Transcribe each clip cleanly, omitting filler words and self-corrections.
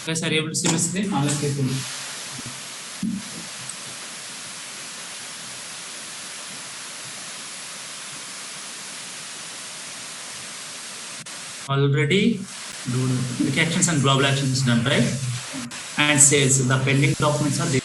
Guys, are you able to see my screen? Online people. Already do quick actions and global actions done, right? And says the pending documents are there.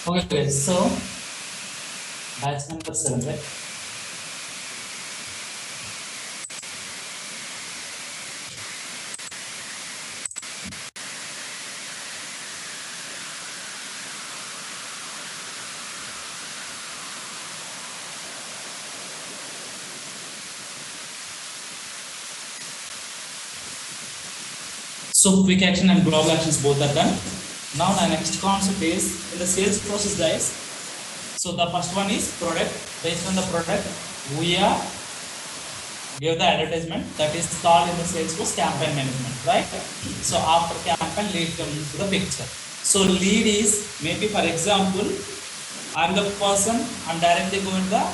Okay, guys, so batch number 7, right? So quick action and global actions both are done. Now the next concept is in the sales process, guys. So the first one is product. Based on the product, we are give the advertisement that is called in the Salesforce campaign management, right? So after campaign, lead comes into the picture. So lead is maybe, for example, I'm the person, I'm directly going to the,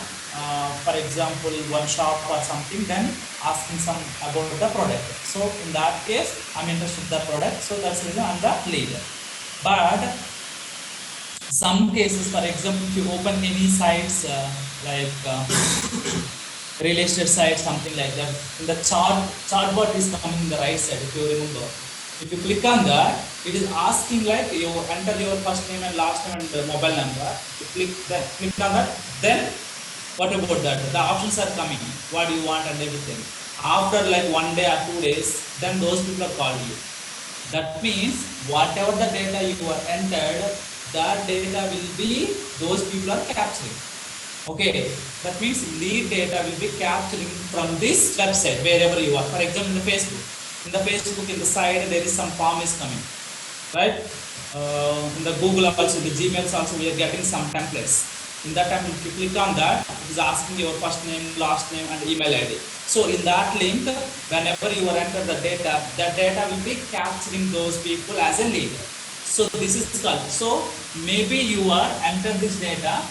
for example, one shop or something, then asking some about the product. So in that case, I'm interested in the product. So that's the reason I'm the leader. But some cases, for example, if you open any sites like real estate site, something like that, in the chart bar is coming in the right side, if you remember. If you click on that, it is asking like you enter your first name and last name and mobile number. You click on that, then what about that? The options are coming. What do you want and everything. After like 1 day or 2 days, then those people are called you. That means whatever the data you are entered, that data will be those people are capturing. Okay, that means lead data will be capturing from this website wherever you are. For example, in the Facebook. In the side there is some form is coming, right? In the Google also, in the Gmails also, we are getting some templates. In that time, if you click on that, it is asking your first name, last name, and email ID. So in that link, whenever you enter the data, that data will be capturing those people as a lead. So this is called. So maybe you are enter this data.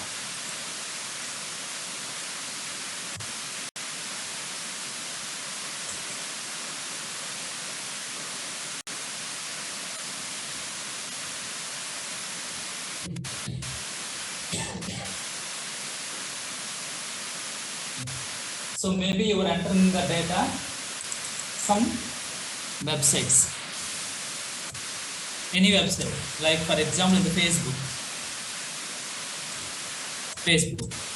So maybe you are entering the data, some websites, any website, like for example in the Facebook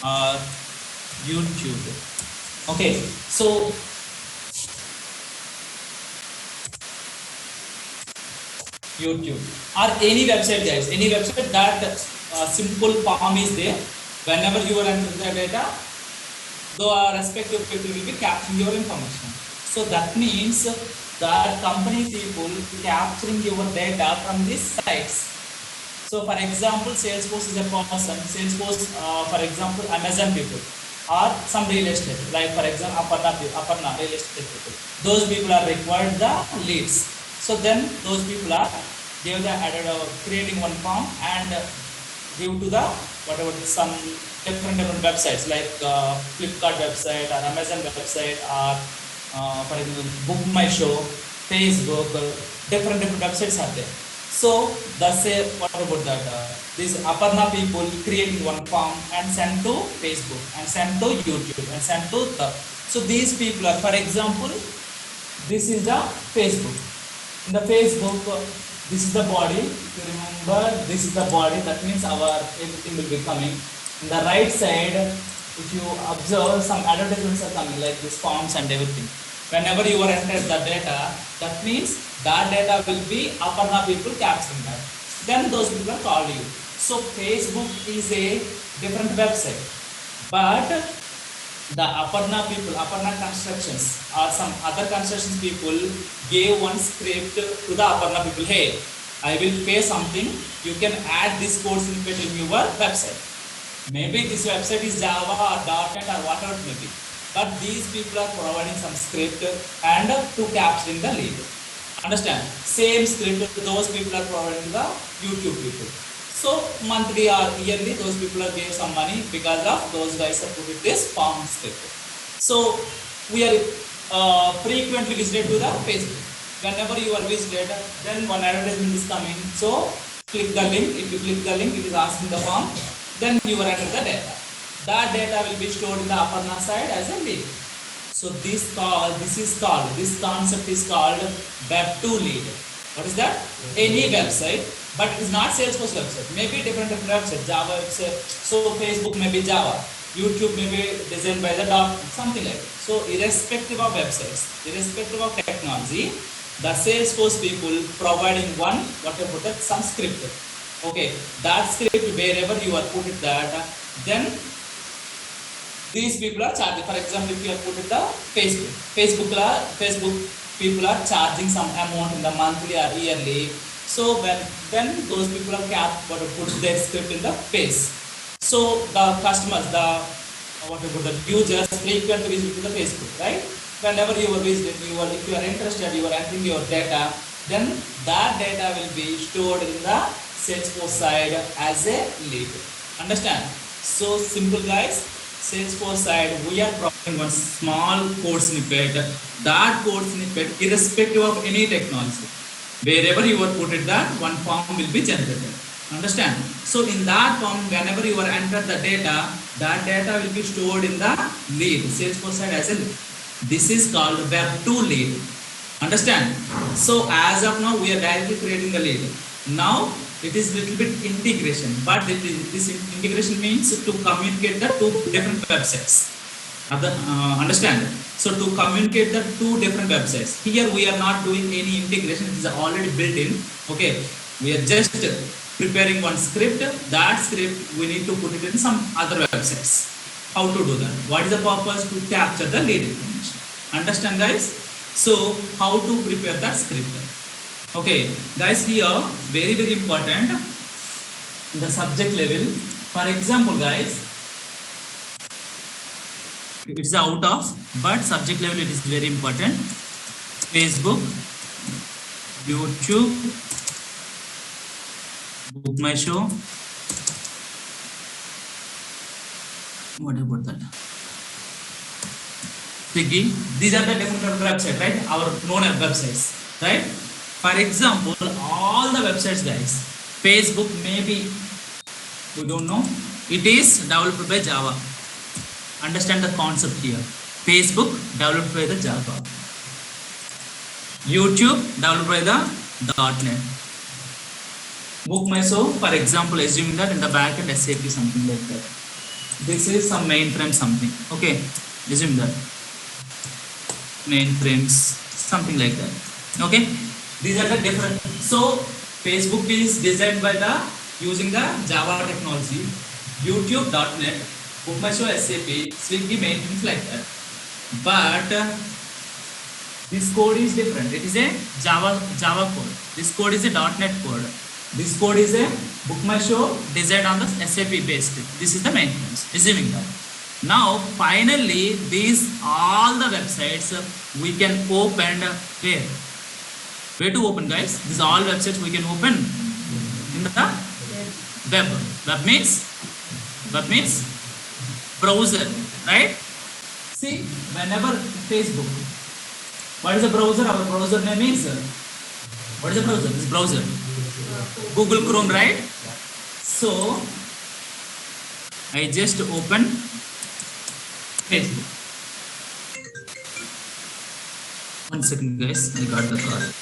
or YouTube. Okay, so YouTube or any website, guys, any website that simple form is there. Whenever you are entering the data, the respective people will be capturing your information. So that means that company people capturing your data from these sites. So for example, Salesforce is a person, Salesforce, for example, Amazon people or some real estate, like for example, Aparna real estate people. Those people are required the leads. So then those people are creating one form and give to the whatever some different websites like Flipkart website or Amazon website or for example Book My Show, Facebook, different websites are there. So that's a what about that? These Aparna people creating one form and send to Facebook and send to YouTube and send to the. So these people are, for example, this is the Facebook. In the Facebook, This is the body. If you remember, this is the body. That means our everything will be coming. In the right side, if you observe, some advertisements are coming like these forms and everything. Whenever you are entered the data, that means that data will be Aparna people capturing that. Then those people are called you. So Facebook is a different website, but the Aparna people, Aparna constructions or some other constructions people gave one script to the Aparna people. Hey, I will pay something. You can add this code snippet in your website. Maybe this website is Java or .NET or whatever it may be. But these people are providing some script and to capturing the lead. Understand? Same script those people are providing the YouTube people. So monthly or yearly, those people are giving some money because of those guys have put it this form script. So we are frequently visited to the Facebook. Whenever you are visited, then one advertisement is coming. So click the link. If you click the link, it is asking the form. Then you will enter the data. That data will be stored in the Aparna side as a lead. So this concept is called Web 2 lead. What is that? Any website, but it is not Salesforce website. Maybe different website, Java website. So Facebook may be Java, YouTube may be designed by the something like that. So irrespective of websites, irrespective of technology, the Salesforce people providing one, whatever that, some script. Okay, that script wherever you are put it that, then these people are charging. For example, if you have put it the Facebook people are charging some amount in the monthly or yearly. So when those people are capped, put their script in the face. So the customers, the users frequently visit to the Facebook, right? Whenever you are visiting, if you are interested, you are entering your data, then that data will be stored in the Salesforce side as a lead. Understand? So simple, guys. Salesforce side, we are providing one small code snippet. That code snippet, irrespective of any technology, wherever you are put it, that one form will be generated. Understand? So in that form, whenever you are enter the data, that data will be stored in the lead, Salesforce side as a lead. This is called Web 2 lead. Understand? So as of now, we are directly creating the lead. Now it is little bit integration, but this integration means to communicate the two different websites. Understand? So to communicate the two different websites. Here we are not doing any integration, it is already built in. Okay, we are just preparing one script. That script we need to put it in some other websites. How to do that? What is the purpose? To capture the lead information. Understand, guys? So how to prepare that script? Okay, guys, here very important in the subject level. For example, guys, it's out of, but subject level it is very important. Facebook, YouTube, Book My Show. What about that? Swiggy. These are the different websites, right? Our known websites, right? For example, all the websites, guys, Facebook, maybe we don't know, it is developed by Java. Understand the concept here. Facebook developed by the Java. YouTube developed by the .NET. Book My Show, for example, assuming that in the backend SAP, something like that. This is some mainframe something. Okay, assume that mainframes, something like that. Okay. These are the different. So Facebook is designed by the using the Java technology, YouTube .NET, Book My Show SAP, Swiggy, main things like that. But this code is different. It is a Java code. This code is a .NET code. This code is a Book My Show designed on the SAP based. This is the main things. Assuming that. Now finally, these all the websites we can open where? Where to open, guys? These all websites we can open in the web. Web means browser, right? See, whenever Facebook, what is the browser? Our browser name is, what is the browser? This browser, Google Chrome, right? So I just open Facebook. One second, guys, I got the call.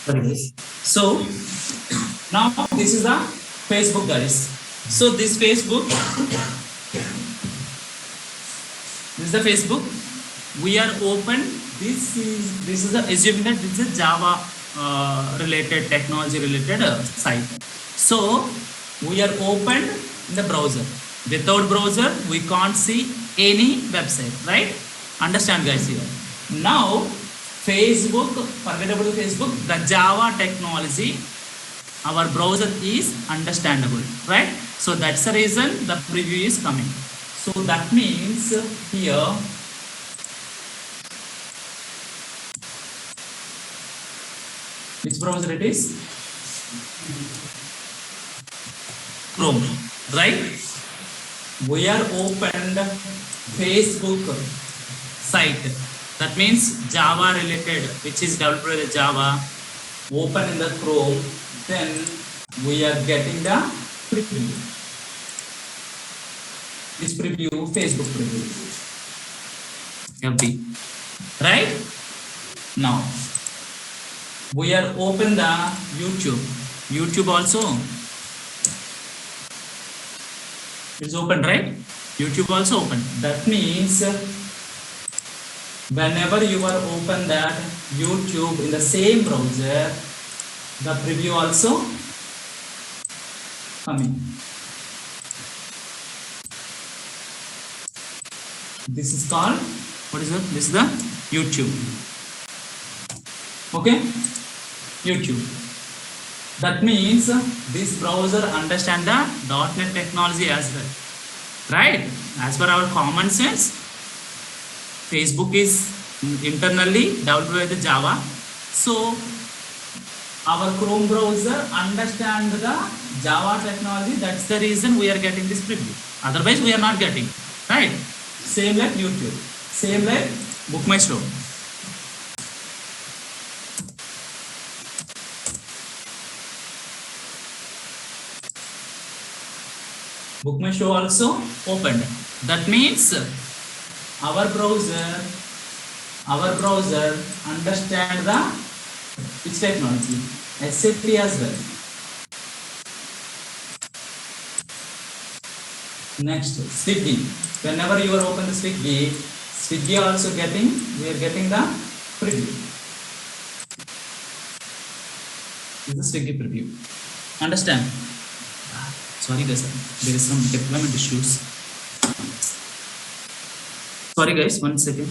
Sorry guys. So now this is the Facebook guys. So this Facebook, this is the Facebook. We are open. This is the assuming that this is a Java related technology related site. So we are open in the browser. Without browser, we can't see any website, right? Understand guys here. Now Facebook, forget about Facebook, the Java technology, our browser is understandable, right? So that's the reason the preview is coming. So that means here which browser it is? Chrome, right? We are opened Facebook site. That means Java related, which is developed with Java, open in the Chrome, then we are getting the preview. This preview, Facebook preview. FB, right? Now we are open the YouTube. YouTube also it's open, right? YouTube also open. That means whenever you are open that YouTube in the same browser, the preview also coming. This is called, what is it? This is the YouTube. Okay, YouTube. That means this browser understand the .NET technology as well, right? As per our common sense, Facebook is internally developed with Java. So our Chrome browser understands the Java technology. That's the reason we are getting this preview. Otherwise, we are not getting, right? Same like YouTube, same like Book My Show. Book My Show also opened. That means our browser understand the which technology? SAP as well. Next, Swiggy. Whenever you are open the Swiggy also getting, we are getting the preview. This is the Swiggy preview. Understand? Sorry guys, there is some deployment issues. Sorry guys, 1 second.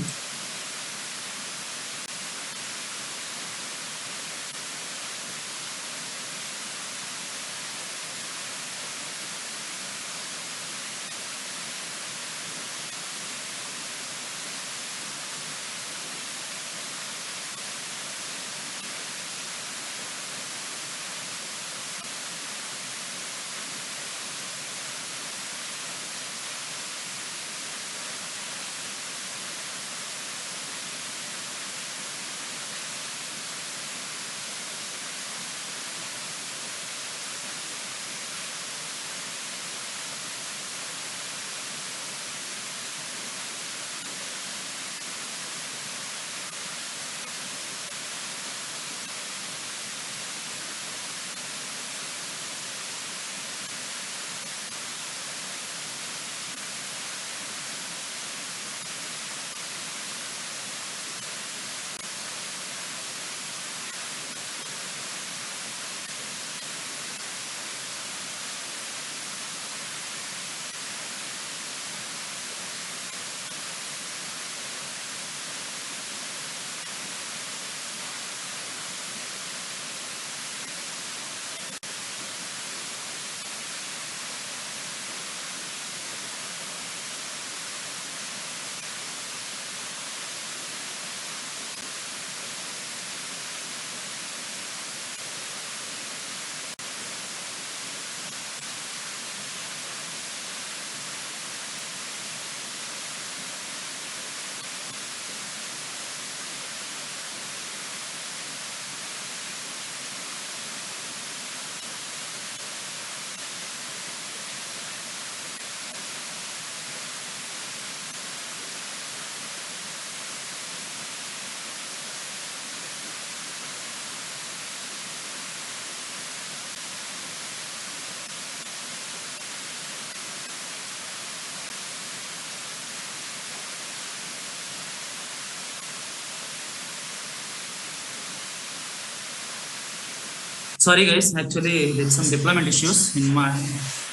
Sorry guys, actually there's some deployment issues in my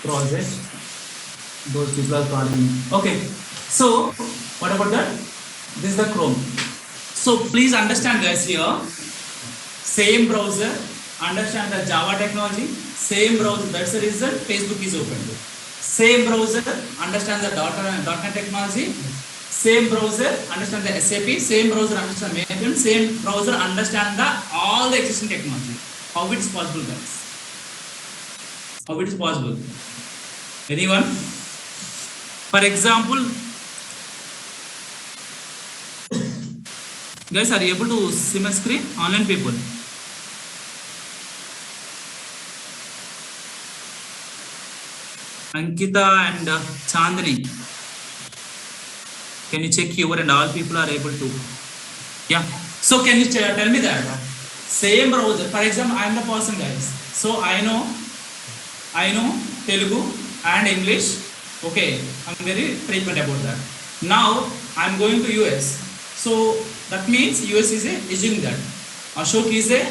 project. Those people are calling me. Okay, so what about that? This is the Chrome. So please understand guys here, same browser, understand the Java technology, same browser, that's the reason Facebook is open. Same browser, understand the .NET technology, same browser, understand the SAP, same browser, understand mainframe, same browser, understand the all the existing technology. How it is possible guys? How it is possible? Anyone? For example, guys, are you able to see my screen? Online people. Ankita and Chandni. Can you check here and all people are able to? Yeah. So can you tell me that? Same browser. For example, I am the person guys. So I know Telugu and English. Okay, I'm very frequent about that. Now I'm going to US. So that means US is assuming that Ashok is a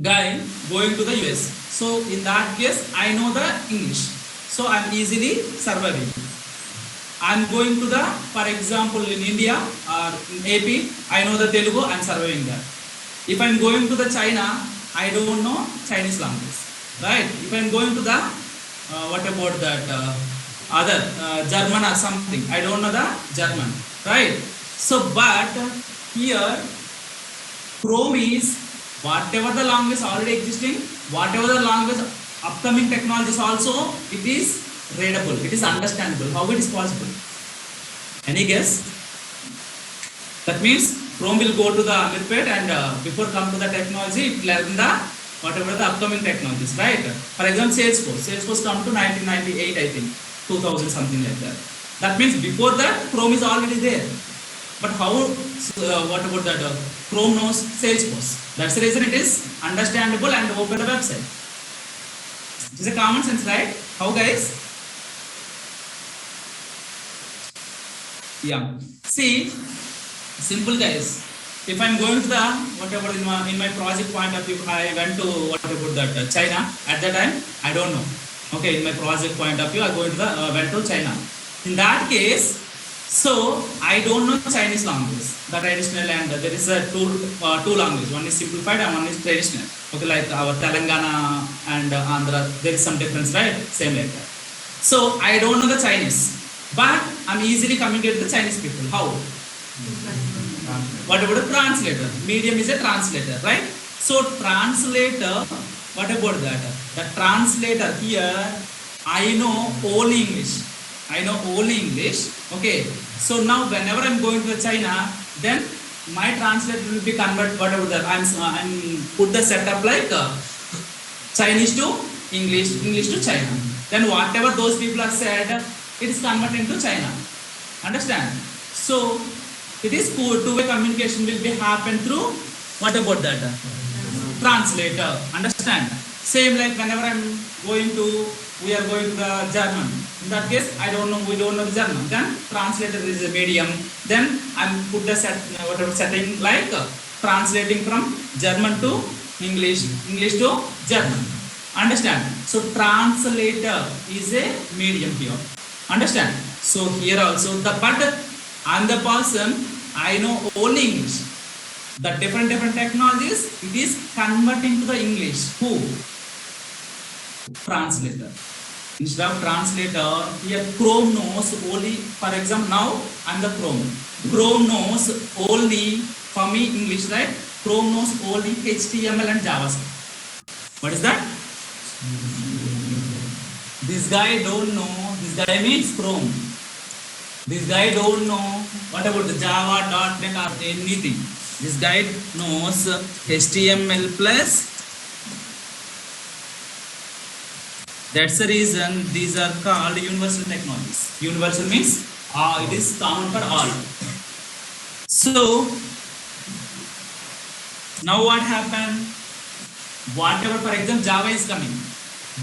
guy going to the US. So in that case, I know the English. So I'm easily surviving. I'm going to the, for example, in India or in AP, I know the Telugu, I'm surviving that. If I'm going to the China, I don't know Chinese language, right? If I'm going to the, what about that, other German or something, I don't know the German, right? So, but here, Chrome is whatever the language already existing, whatever the language upcoming technologies also, it is readable, it is understandable. How it is possible? Any guess? That means Chrome will go to the Mirpet and before come to the technology, it will learn the whatever the upcoming technologies, right? For example, Salesforce come to 1998, I think, 2000 something like that. That means before that, Chrome is already there. But how? What about that? Chrome knows Salesforce. That's the reason it is understandable and open the website. It is a common sense, right? How guys? Yeah. See, simple guys. If I'm going to the whatever in my project point of view, I went to what about that China at that time. I don't know. Okay, in my project point of view, I went to China. In that case, so I don't know Chinese language, the traditional, and there is a two languages. One is simplified and one is traditional. Okay, like our Telangana and Andhra, there is some difference, right? Same like that. So I don't know the Chinese, but I'm easily communicating with the Chinese people. How? What about a translator? Medium is a translator, right? So translator, what about that? The translator here, I know only English. I know only English. Okay. So now whenever I'm going to China, then my translator will be converted. Whatever that I'm put the setup like Chinese to English, English to China. Then whatever those people have said, it is converted into China. Understand? So it is two-way communication will be happen through what about that? Translator. Understand? Same like whenever we are going to the German. In that case, we don't know the German. Then translator is a medium. Then I'm put the whatever setting like translating from German to English, English to German. Understand? So translator is a medium here. Understand? So here also but I'm the person, I know only English. The different technologies, it is converting to the English. Who? Translator. Instead of translator, here Chrome knows only, for example, now I'm the Chrome. Chrome knows only, for me, English, right? Chrome knows only HTML and JavaScript. What is that? This guy don't know, this guy means Chrome. This guy don't know what about the Java, .NET or anything. This guy knows HTML plus. That's the reason these are called universal technologies. Universal means it is common for all. So now what happened? Whatever, for example, Java is coming.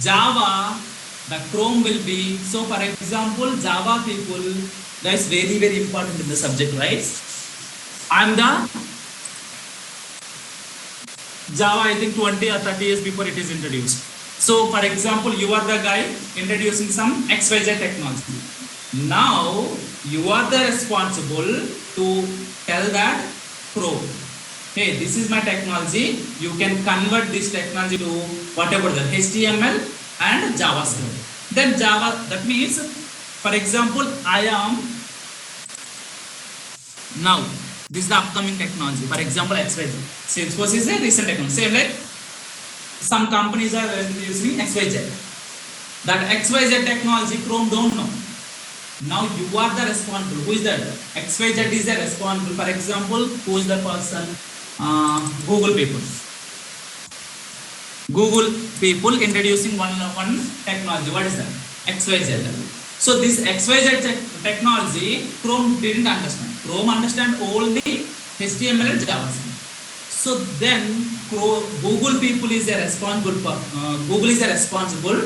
Java, the Chrome will be, so for example, Java people, that is very, very important in the subject, right? I'm the Java, I think 20 or 30 years before it is introduced. So for example, you are the guy introducing some XYZ technology. Now you are the responsible to tell that Chrome, hey, this is my technology. You can convert this technology to whatever the HTML and JavaScript. Then Java, that means, for example, I am now, this is the upcoming technology. For example, XYZ. Salesforce is a recent technology. Same like some companies are using XYZ. That XYZ technology, Chrome don't know. Now you are the responsible. Who is that? XYZ is the responsible. For example, who is the person? Google people. Google people introducing one technology. What is that? XYZ. So this XYZ technology, Chrome didn't understand. Chrome understand only HTML and JavaScript. So then Google people is responsible for Google is responsible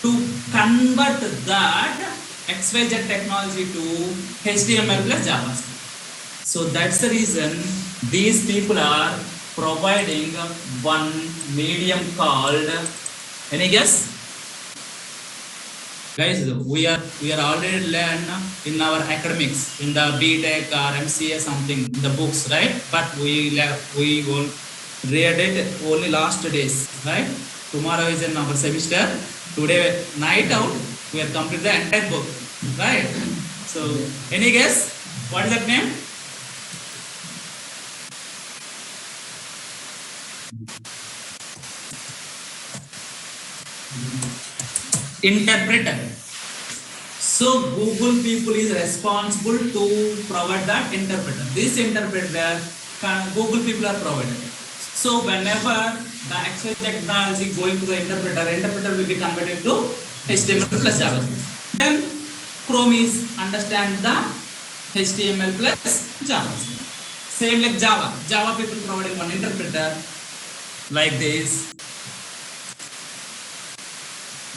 to convert that XYZ technology to HTML plus JavaScript. So that's the reason these people are providing one medium called, any guess? Guys, we are already learned in our academics, in the BTech or MCA something, the books, right? But we will read it only last days, right? Tomorrow is in our semester. Today night out, we have completed the entire book, right? So, any guess? What is that name? Interpreter. So Google people is responsible to provide that interpreter. This interpreter Google people are provided. So whenever the actual technology going to the interpreter will be converted to HTML plus JavaScript. Then Chrome is understand the HTML plus JavaScript. Same like Java. Java people providing one interpreter like this.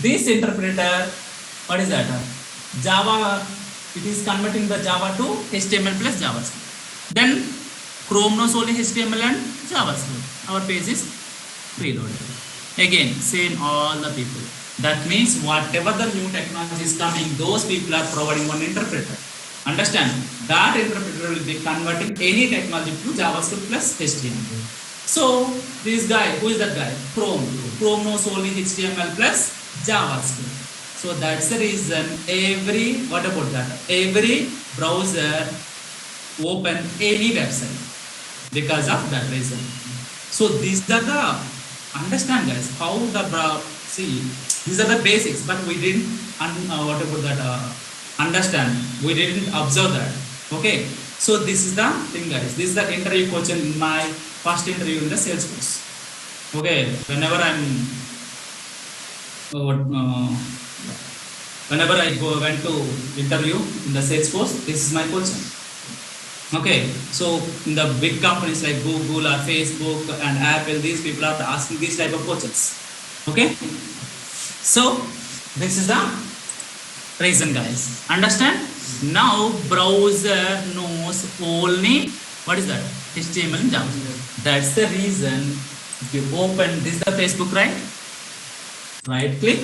This interpreter, what is that? Java, it is converting the Java to HTML plus JavaScript. Then Chrome knows only HTML and JavaScript. Our page is preloaded. Again, same all the people. That means whatever the new technology is coming, those people are providing one interpreter. Understand? That interpreter will be converting any technology to JavaScript plus HTML. So this guy, who is that guy? Chrome. Chrome knows only HTML plus JavaScript. So that's the reason every browser open any website because of that reason. So these are the, understand guys, how the these are the basics, but we didn't understand. We didn't observe that. Okay. So this is the thing, guys. This is the interview question in my first interview in the Salesforce. Okay. Whenever I went to interview in the Salesforce, this is my question. Okay, so in the big companies like Google or Facebook and Apple, these people are asking these type of questions. Okay, so this is the reason, guys. Understand? Now browser knows only, what is that? HTML and JavaScript. That's the reason if you open this is the Facebook, right? Right click,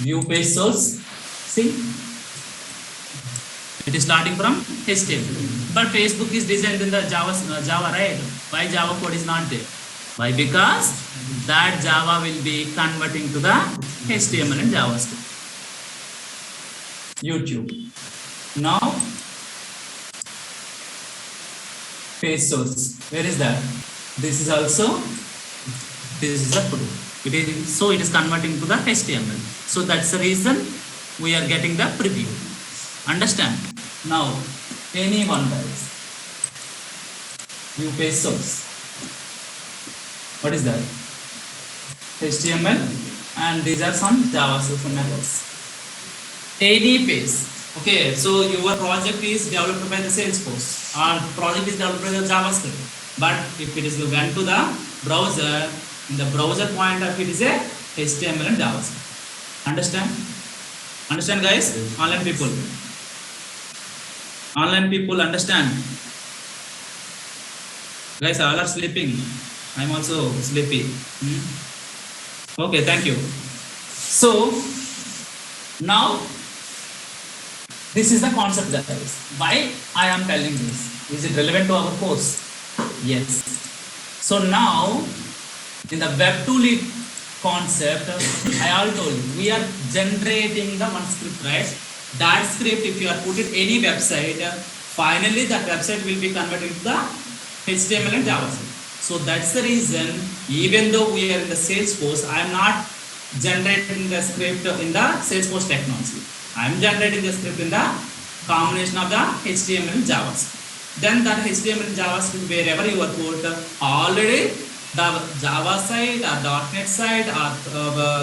view page source. See, it is starting from HTML, but Facebook is designed in the Java, right? Why Java code is not there? Why? Because that Java will be converting to the HTML and JavaScript. YouTube. Now, page source. Where is that? This is also. This is the proof. It is converting to the HTML. So that's the reason we are getting the preview. Understand? Now, anyone guys, view page source. What is that? HTML, and these are some JavaScript methods. Any page. Okay, so your project is developed by the Salesforce, or project is developed by the JavaScript. But if it is went to the browser, in the browser point of it is a HTML and JavaScript. Understand? Understand, guys? Online people. Online people understand. Guys, all are sleeping. I'm also sleepy. Okay, thank you. So now this is the concept, guys. Why I am telling this? Is it relevant to our course? Yes. So now in the Web 2 lead concept, I already told you, we are generating the one script, right? That script, if you are put it any website, finally that website will be converted to the HTML and JavaScript. So that's the reason, even though we are in the Salesforce, I am not generating the script in the Salesforce technology. I am generating the script in the combination of the HTML and JavaScript. Then that HTML and JavaScript, wherever you are put, already the Java side or .NET side or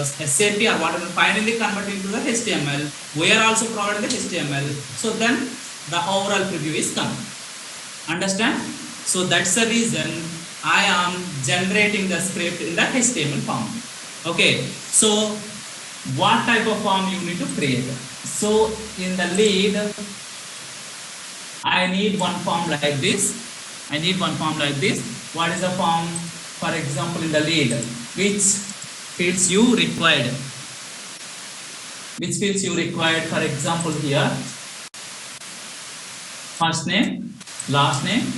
SAP or whatever finally converted into the HTML. We are also providing the HTML. So then the overall preview is coming. Understand? So that's the reason I am generating the script in the HTML form. Okay. So what type of form you need to create? So in the lead, I need one form like this. I need one form like this. What is the form? For example, in the lead, which fields you required? Which fields you required? For example, here, first name, last name,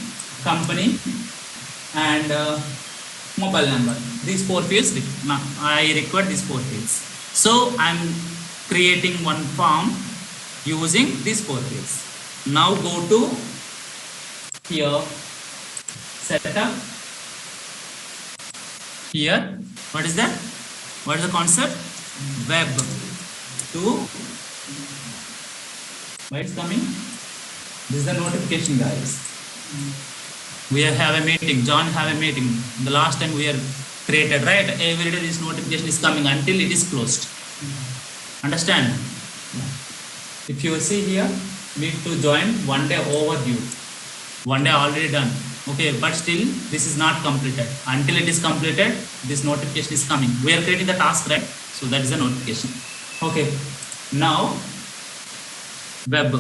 company, and mobile number. These 4 fields. Now, I require these 4 fields. So I'm creating one form using these 4 fields. Now go to here, setup. Here, what is that? What is the concept? Web 2. Why it's coming? This is the notification, guys. We have a meeting. John have a meeting. The last time we are created, right? Every day this notification is coming until it is closed. Understand? If you see here, need to join 1 day overdue. 1 day already done. Okay, but still this is not completed. Until it is completed, this notification is coming. We are creating the task, right? So that is the notification. Okay. Now web.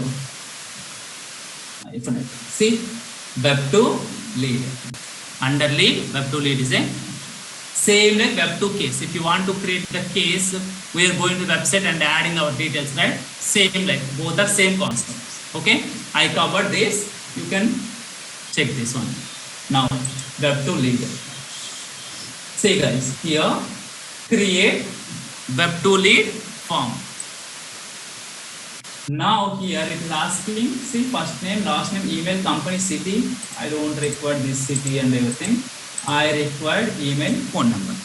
See, web 2 lead. Under lead, web 2 lead is a same like web 2 case. If you want to create the case, we are going to the website and adding our details, right? Same like both are same concepts. Okay, I covered this. You can check this one. Now web 2 lead. See guys, here create web 2 lead form. Now here it is asking, see, first name, last name, email, company, city. I don't require this city and everything. I require email, phone number.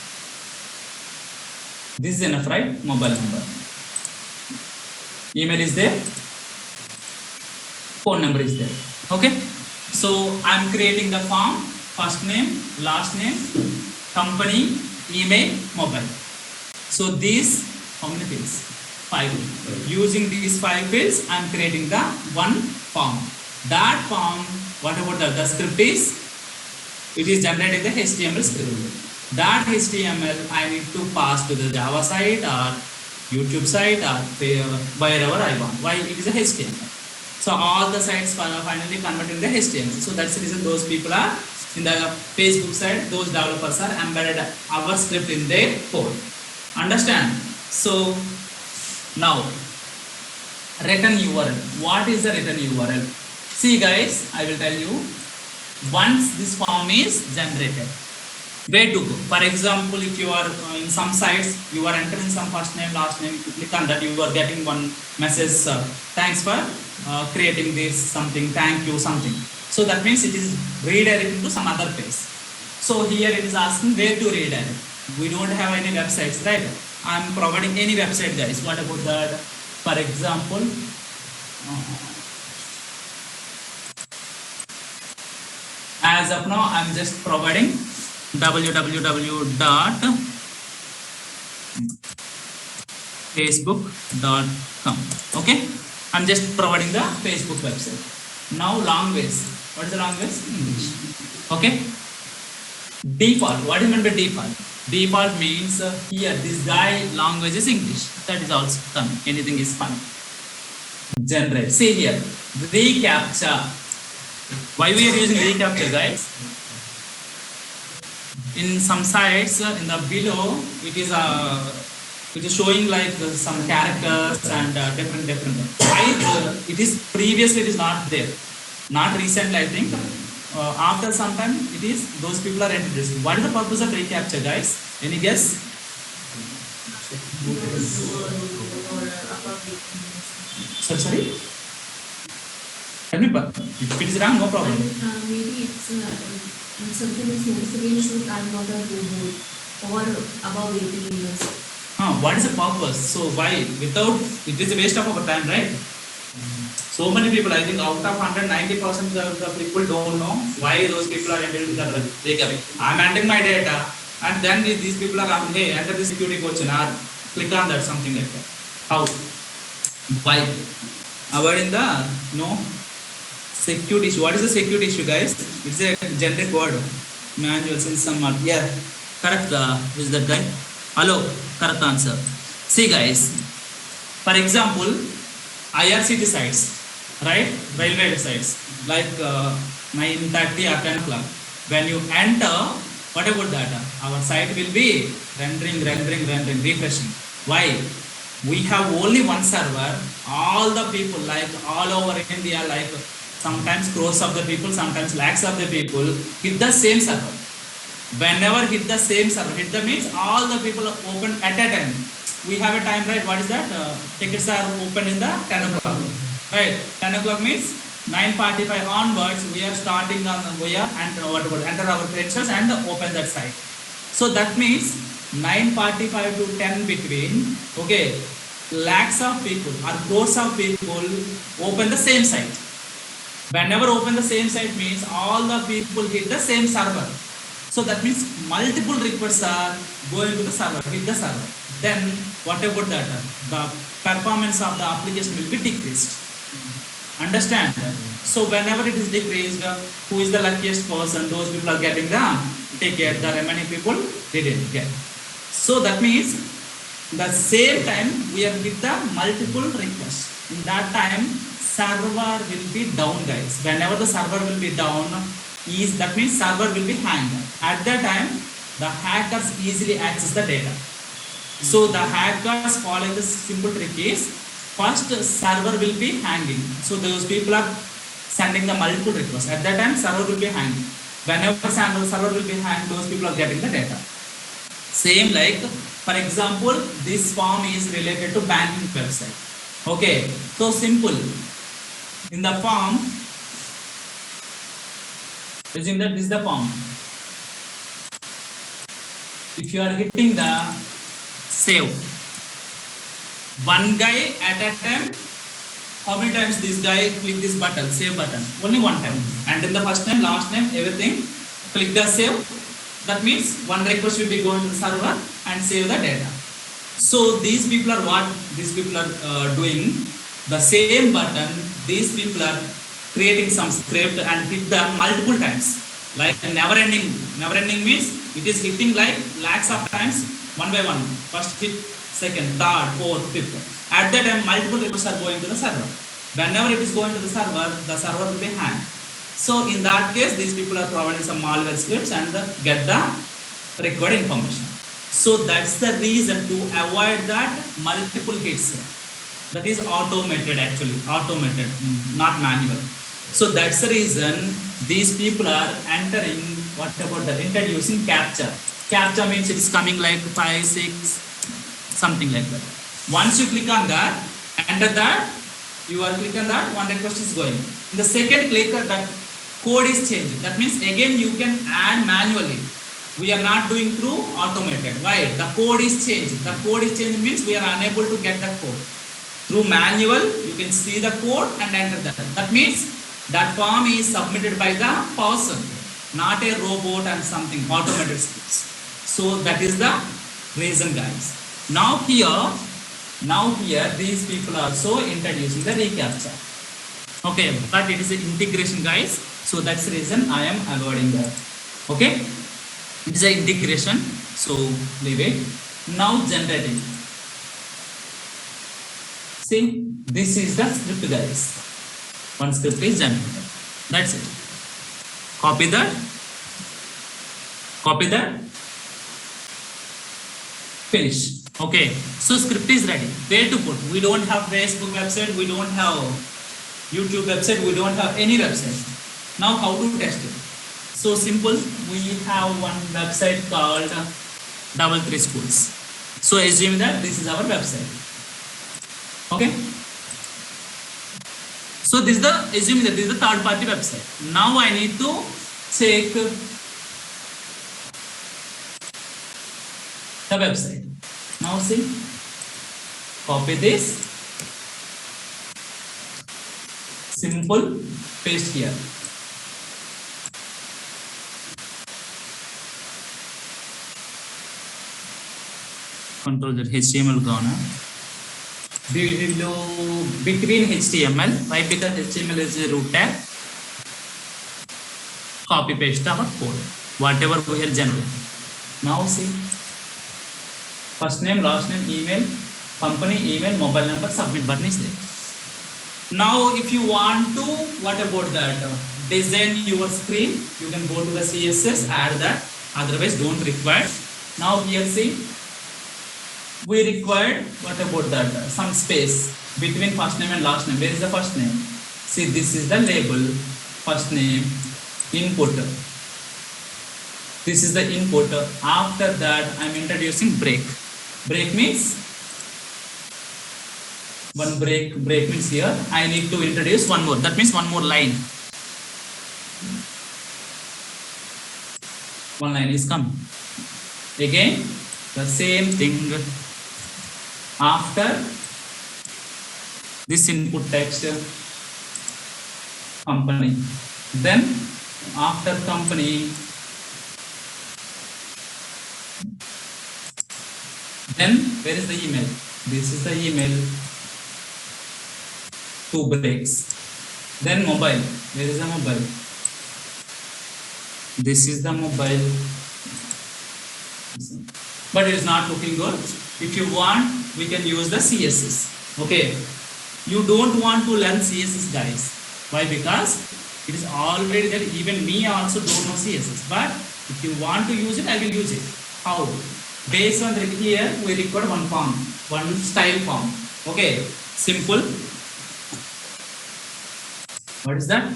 This is enough, right? Mobile number. Email is there. Phone number is there. Okay. So I'm creating the form, first name, last name, company, email, mobile. So these, how many fields? 5. Using these 5 fields, I'm creating the one form. That form, what about the script is? It is generating the HTML script. That HTML I need to pass to the Java site or YouTube site or wherever I want. Why? It is a HTML. So all the sites finally converted the HTML. So that's the reason those people are in the Facebook side, those developers are embedded our script in their code. Understand? So now return URL. What is the return URL? See guys, I will tell you. Once this form is generated, where to go? For example, if you are in some sites, you are entering some first name, last name, you click on that, you are getting one message, thanks for creating this something, thank you something. So that means it is redirecting to some other page. So here it is asking where to redirect. We don't have any websites, right? I am providing any website, guys. What about that? For example, as of now, I am just providing www.facebook.com. Okay, I'm just providing the Facebook website. Now language. What is the language? English. Okay. Default. What do you mean by default? Default means here this guy language is English. That is also coming. Anything is fine. Generate. See here. Recaptcha. Why we are using recaptcha, guys? in some sites in the below it is showing like some characters and different why it is previously it is not there, not recently I think, after some time it is those people are introduced. What is the purpose of recapture, guys? Any guess? Sorry, if it is wrong, no problem. Maybe it's something is necessary should I'm not a robot or above 18 years. What is the purpose? So why without it is a waste of our time, right? So many people, I think out of 190% of the people don't know why those people are entering the recovery. I'm entering my data and then these people are asking, hey, enter the security question or click on that, something like that. How? Why? Avoiding the security issue. What is the security issue, guys? It's a generic word. Manual in some yeah, correct. Who is that guy? Hello, correct answer. See, guys, for example, IRCT sites, right? Railway sites like 9:30 or 10 o'clock. When you enter, what about that? Our site will be rendering, refreshing. Why? We have only one server. All the people, like all over India, like sometimes crores of the people, sometimes lakhs of the people, hit the same server. Whenever hit the same server, hit the means all the people are open at a time. We have a time, right? What is that? Tickets are open in the 10 o'clock, right? 10 o'clock means 9:45 onwards. We are starting on enter our credentials and open that site. So that means 9:45 to 10 between, okay, lakhs of people or crores of people open the same site. Whenever open the same site means all the people hit the same server. So that means multiple requests are going to the server, hit the server. Then what about that? The performance of the application will be decreased. Understand? So whenever it is decreased, who is the luckiest person? Those people are getting the ticket. The remaining people didn't get. So that means the same time we have hit the multiple requests. In that time, server will be down, guys. Whenever the server will be down, that means server will be hanged. At that time, the hackers easily access the data. So the hackers following the simple trick is first server will be hanging. So those people are sending the multiple requests. At that time, server will be hanging. Whenever server will be hanged, those people are getting the data. Same like, for example, this form is related to banking website. Okay, so simple. In the form, assume that this is the form. If you are hitting the save, one guy at a time, how many times this guy click this button, save button? Only one time. And in the first name, last name, everything, click the save. That means one request will be going to the server and save the data. So these people are what? These people are doing the same button. These people are creating some script and hit them multiple times. Like never ending. Never ending means it is hitting like lakhs of times, one by one. First hit, second, third, fourth, fifth. At that time, multiple requests are going to the server. Whenever it is going to the server will be hanged. So in that case, these people are providing some malware scripts and get the required information. So that's the reason to avoid that multiple hits. That is automated, actually, automated, not manual. So that's the reason these people are entering, what about that, introducing CAPTCHA. CAPTCHA means it is coming like 5, 6, something like that. Once you click on that, enter that, you are clicking that, one request is going. In the second click, that code is changing. That means again you can add manually. We are not doing through automated. Why? The code is changing. The code is changing means we are unable to get the code. Through manual, you can see the code and enter that. That means that form is submitted by the person, not a robot and something, automated scripts. So that is the reason, guys. Now here, these people are also introducing the reCAPTCHA. Okay, but it is an integration, guys. So that's the reason I am avoiding that. Okay, it is an integration. So leave it. Now generating. See, this is the script, guys. One script is generated. That's it. Copy that. Copy that. Finish. Okay. So script is ready. Where to put? We don't have Facebook website. We don't have YouTube website. We don't have any website. Now how to test it? So simple. We have one website called 33 Schools. So assume that this is our website. Okay. So this is the assuming that this is the third party website. Now I need to check the website. Now see, copy this, simple, paste here. Control Z, HTML gone. Below between HTML, why? Because HTML is a root tag. Copy paste our code, whatever we have generated. Now see, first name, last name, email, company email, mobile number, submit button is there. Now if you want to, what about that? Design your screen, you can go to the CSS, add that, otherwise don't require. Now here see, we required, what about that? Some space between first name and last name. Where is the first name? See, this is the label, first name, input. This is the input. After that, I am introducing break. Break means one break. Break means here I need to introduce one more. That means one more line. One line is coming. Again, the same thing. After this input text, company. Then after company, then where is the email? This is the email. Two breaks. Then mobile. Where is the mobile? This is the mobile. But it is not looking good. If you want, we can use the CSS. Okay. You don't want to learn CSS, guys. Why? Because it is already there. Even me also don't know CSS. But if you want to use it, I will use it. How? Based on here, we require one form, one style form. Okay. Simple. What is that?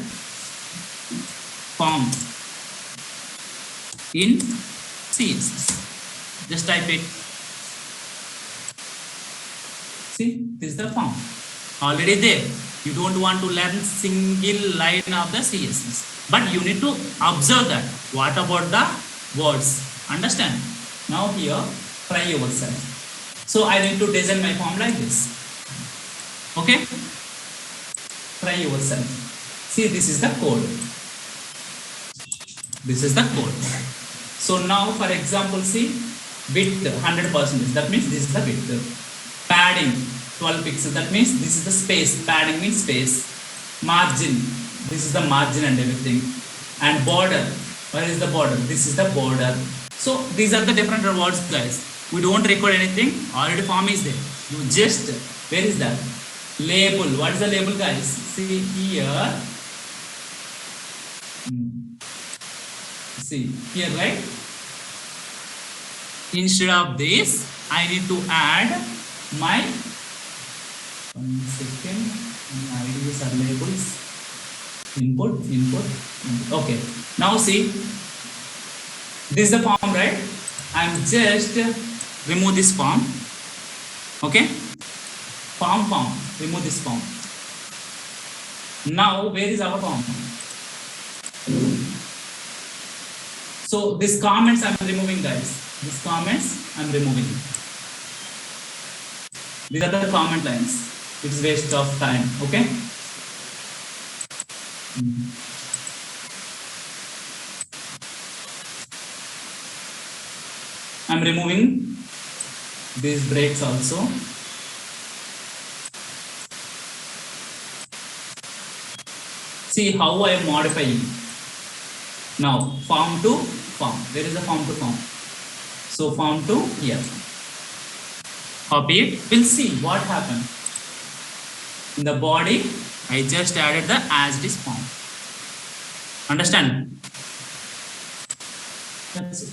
Form in CSS. Just type it. See, this is the form. Already there. You don't want to learn single line of the CSS. But you need to observe that. What about the words? Understand? Now here, try yourself. So I need to design my form like this. Okay? Try yourself. See, this is the code. This is the code. So now, for example, see, width 100%. That means this is the width. Padding 12 pixels. That means this is the space. Padding means space. Margin. This is the margin and everything. And border. Where is the border? This is the border. So these are the different words, guys. We don't record anything. Already form is there. You just, where is that? Label. What is the label, guys? See here. See here, right? Instead of this, I need to add my 1 second. IDs are labels. Input. Okay. Now see, this is the form, right? I'm just remove this form. Okay. Form. Remove this form. Now, where is our form? So these comments I'm removing, guys. These comments I'm removing. These are the comment lines. It is waste of time. Okay. I'm removing these breaks also. See how I am modifying. Now, form to form. Where is the form to form? So, form to here. Copy it. We'll see what happened. In the body, I just added the as it is form. Understand? That's it.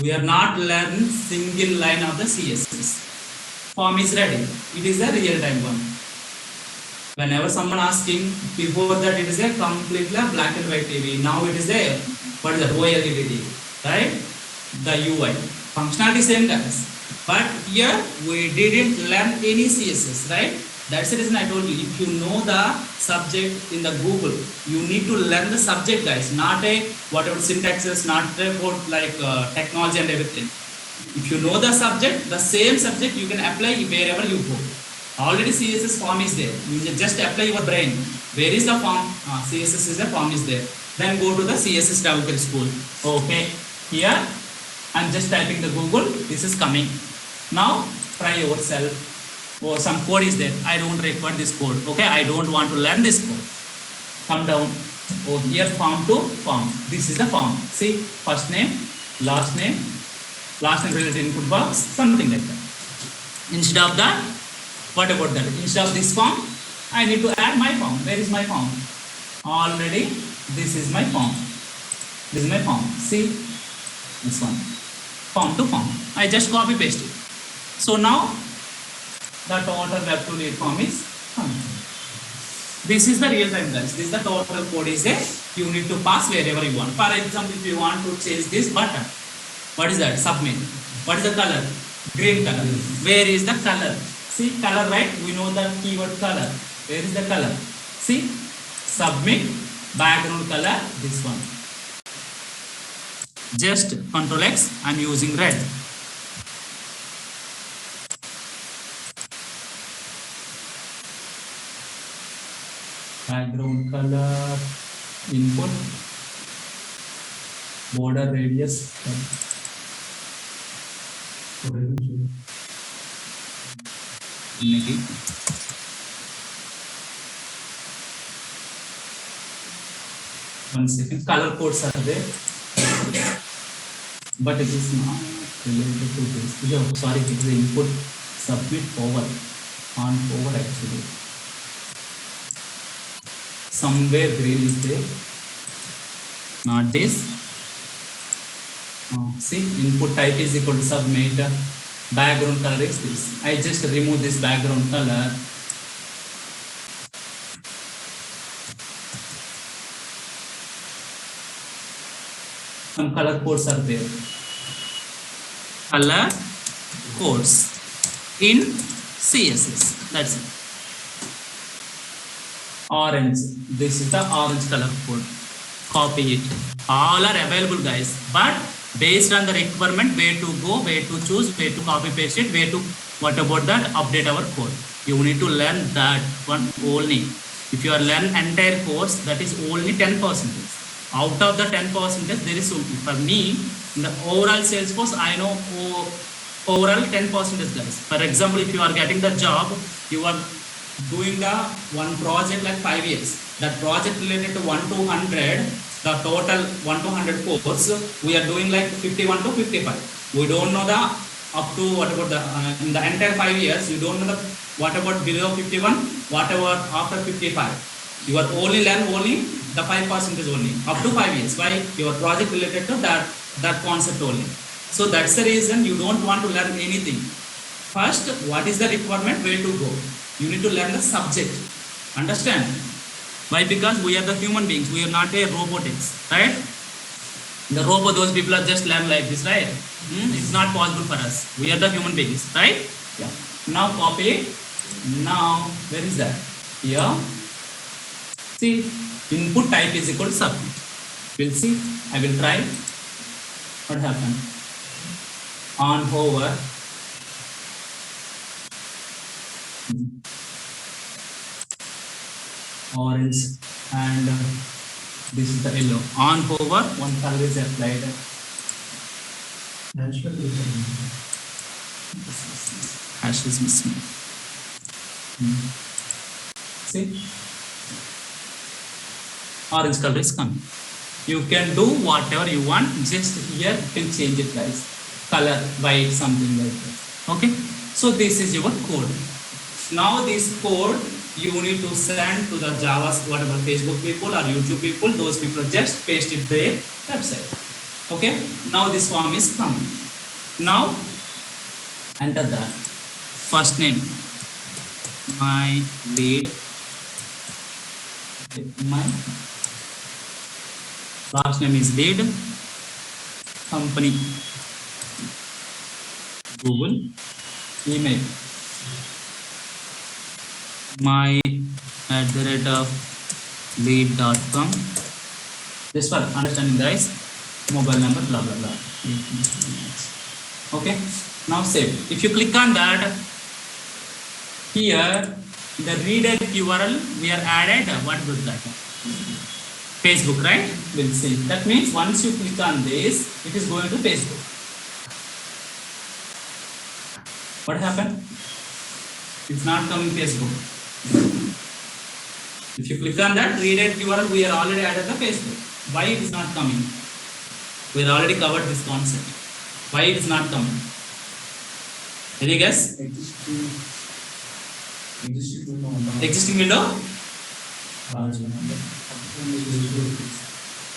We are not learning single line of the CSS. Form is ready. It is a real-time one. Whenever someone asking, before that it is a completely black and white TV. Now it is a, what is that, OLED TV, right? The UI. Functionality same guys. But here we didn't learn any CSS, right? That's the reason I told you, if you know the subject in the Google, you need to learn the subject guys, not a whatever syntaxes, not about like technology and everything. If you know the subject, the same subject you can apply wherever you go. Already CSS form is there. You just apply your brain. Where is the form? CSS is the form is there. Then go to the CSS developer school. Okay. Here I'm just typing the Google. This is coming. Now try yourself. Oh, some code is there. I don't require this code. Okay. I don't want to learn this code. Come down. Oh, here form to form. This is the form. See, first name related input box, something like that. Instead of that, what about that? Instead of this form, I need to add my form. Where is my form? Already, this is my form. This is my form. See, this one. Form to form. I just copy paste it. So now, the total web to read form is coming. This is the real time guys. This is the total code is there. You need to pass wherever you want. For example, if you want to change this button, what is that? Submit. What is the color? Green color. Where is the color? See color, right? We know the keyword color. Where is the color? See, submit, background color, this one. Just Ctrl X, I'm using red. Background color, input, border radius. Negative. One second. Color codes are there, but it is not related to this. Oh, sorry, it is the input submit over on over actually. Somewhere green is there. Not this. See, input type is equal to submit. Background color is this. I just remove this background color. Some color codes are there. Color codes in CSS. That's it. Orange. This is the orange color code. Copy it. All are available guys, but based on the requirement, where to go, where to choose, where to copy paste it, where to, what about that, update our code. You need to learn that one only. If you are learn entire course, that is only 10%. Out of the 10%, there is something. For me, in the overall Salesforce, I know overall 10% guys. For example, if you are getting the job, you are doing the one project like 5 years. That project related to 1 to 100, the total 1 to 100 course, we are doing like 51 to 55. We don't know the up to what about the in the entire 5 years, you don't know the what about below 51, whatever after 55. You are only learn only the 5% is only up to 5 years. Why? Your project related to that concept only. So that's the reason you don't want to learn anything. First, what is the requirement? Where to go? You need to learn the subject. Understand? Why? Because we are the human beings. We are not a robotics, right? The robot, those people are just learn like this, right? It's not possible for us. We are the human beings, right? Yeah. Now copy. Now, where is that? Here. See, input type is equal to submit. We'll see. I will try. What happened? On hover. Orange and this is the yellow. On hover, one color is applied. Hash is missing. See, orange color is coming. You can do whatever you want. Just here you can change it, guys. Color, white, something like that. Okay. So this is your code. Now this code you need to send to the Java, whatever Facebook people or YouTube people, those people just paste it their website. Okay, now this form is coming. Now enter the first name, my lead, my last name is lead, company, Google, email, my @ lead.com. This one, understanding guys? Mobile number, blah blah blah. Okay, now save. If you click on that, here the redirect URL we are added. What was that? Facebook, right? We'll see. That means once you click on this, it is going to Facebook. What happened? It's not coming Facebook. If you click on that redirect URL, we are already added the Facebook. Why it is not coming? We have already covered this concept. Why it is not coming? Any guess? Existing window?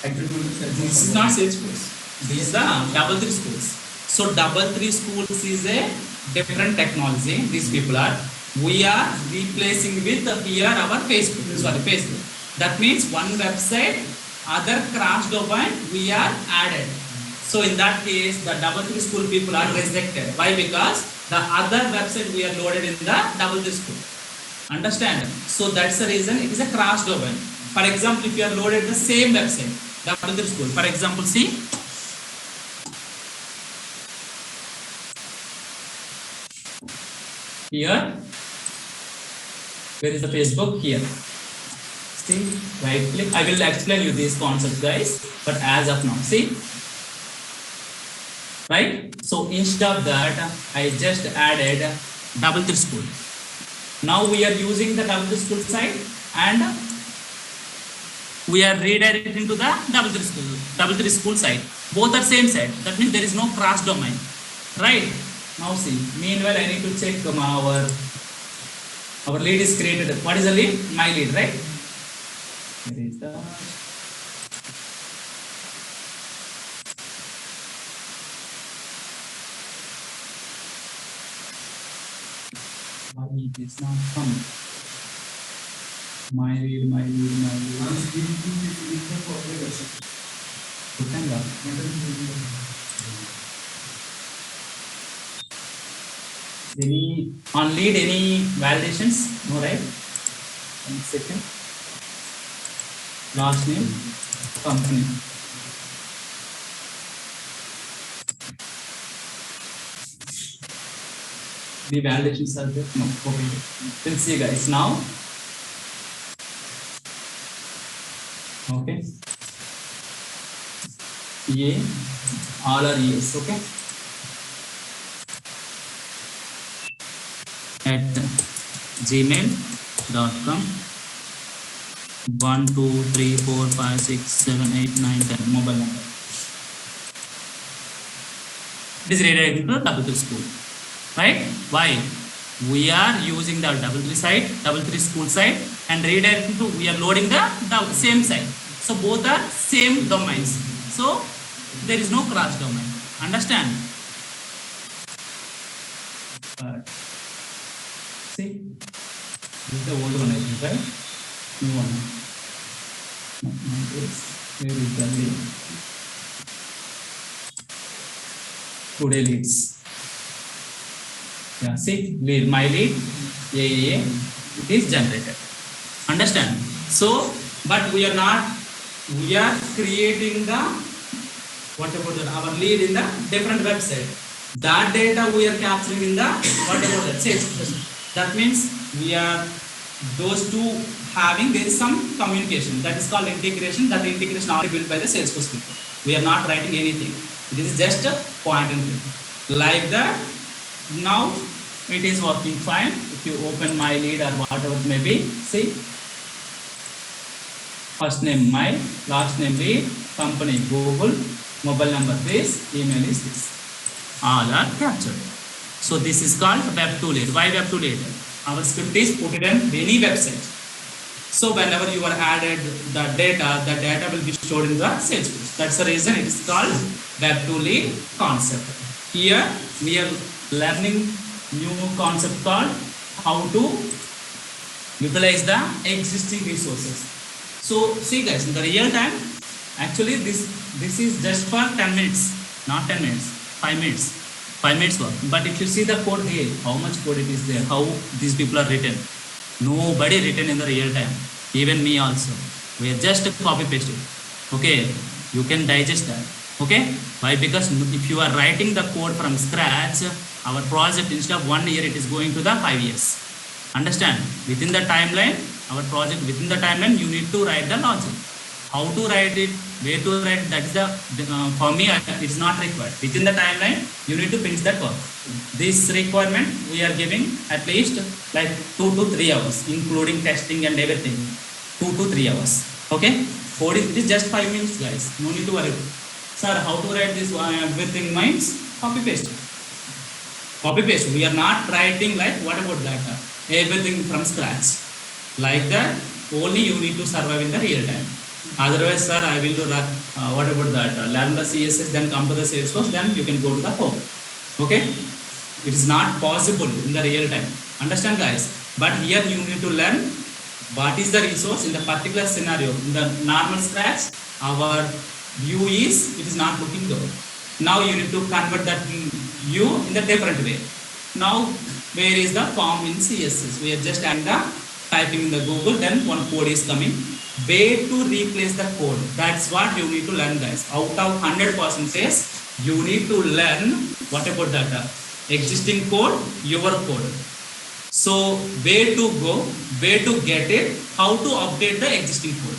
This is not Salesforce. This is the Double3 schools. So Double3 schools is a different technology. These people are. We are replacing with here our Facebook. Sorry, Facebook. That means one website, other cross domain we are added. So in that case, the Double3 school people are rejected. Why? Because the other website we are loaded in the Double3 school. Understand? So that's the reason it is a cross domain. For example, if you are loaded the same website, Double3 school. For example, see. Here, where is the Facebook? Here. See, right click. I will explain you these concepts, guys. But as of now, see, right? So instead of that, I just added Double3 school. Now we are using the Double3 school site and we are redirecting to the Double3 school site. Both are same site. That means there is no cross domain, right? Now see. Meanwhile, I need to check our lead is created. What is the lead? My lead, right? Where is the why it is not coming? My lead. Any on lead, any validations? No, right? 1 second. Last name, company. The validations are there? No. Okay. We'll see, guys. Now. Okay. EA, all are ES. Okay. At gmail.com 1 2 3 4 5 6 7 8 9 10 mobile number. It is redirected to Double3 school, right? Why? We are using the Double3 site, Double3 school site, and redirecting to we are loading the same site. So both are same domains. So there is no cross domain. Understand? See, this is the old one, I think, right? New one. Where is the lead? Today leads. Yeah, see, lead, my lead, it is generated. Understand? So, but we are not, we are creating the, what about that, our lead in the different website. That data we are capturing in the, what about that, Salesforce. That means we are, those two having, there is some communication. That is called integration. That integration already built by the Salesforce people. We are not writing anything. This is just a point and click. Like that, now it is working fine. If you open my lead or whatever it may be, see, first name my, last name lead, company Google, mobile number this, email is this. All are captured. So this is called Web2 lead. Why Web2 lead? Our script is put it in any website. So whenever you are added the data will be stored in the Salesforce. That's the reason it is called Web to Lead concept. Here we are learning new concept called how to utilize the existing resources. So see guys, in the real time, actually this is just for 10 minutes, not 10 minutes, 5 minutes. 5 minutes work. But if you see the code here, how much code it is there, how these people are written. Nobody written in the real time. Even me also. We are just copy pasted. Okay, you can digest that. Okay, why? Because if you are writing the code from scratch, our project instead of 1 year, it is going to the 5 years. Understand? Within the timeline, our project within the timeline, you need to write the logic. How to write it, where to write it, that is the for me it is not required. Within the timeline, you need to finish that work. This requirement we are giving at least like 2 to 3 hours, including testing and everything. 2 to 3 hours. Okay, code it is just 5 minutes, guys. No need to worry. Sir, how to write this? Everything means copy paste. Copy paste. We are not writing like what about that? Everything from scratch. Like that, only you need to survive in the real time. Otherwise, sir, I will do that. What about that? Learn the CSS, then come to the Salesforce, then you can go to the home. Okay? It is not possible in the real time. Understand, guys? But here you need to learn what is the resource in the particular scenario. In the normal scratch, our view is, it is not looking good. Now you need to convert that view in the different way. Now, where is the form in CSS? We are just adding the typing in the Google, then one code is coming. Way to replace the code. That's what you need to learn, guys. Out of 100%, you need to learn what about that existing code, your code. So where to go, where to get it, how to update the existing code.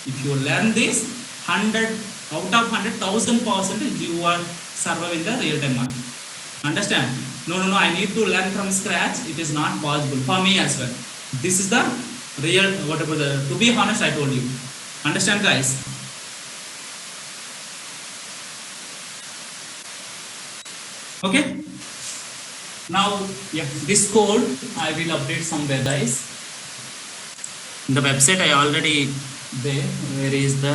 If you learn this, 100 out of 100,000%, you are surviving the real time market. Understand? No, I need to learn from scratch. It is not possible for me as well. This is the real, whatever the, to be honest, I told you. Understand, guys? Okay. Now, yeah, this code I will update somewhere, guys. In the website I already there. Where is the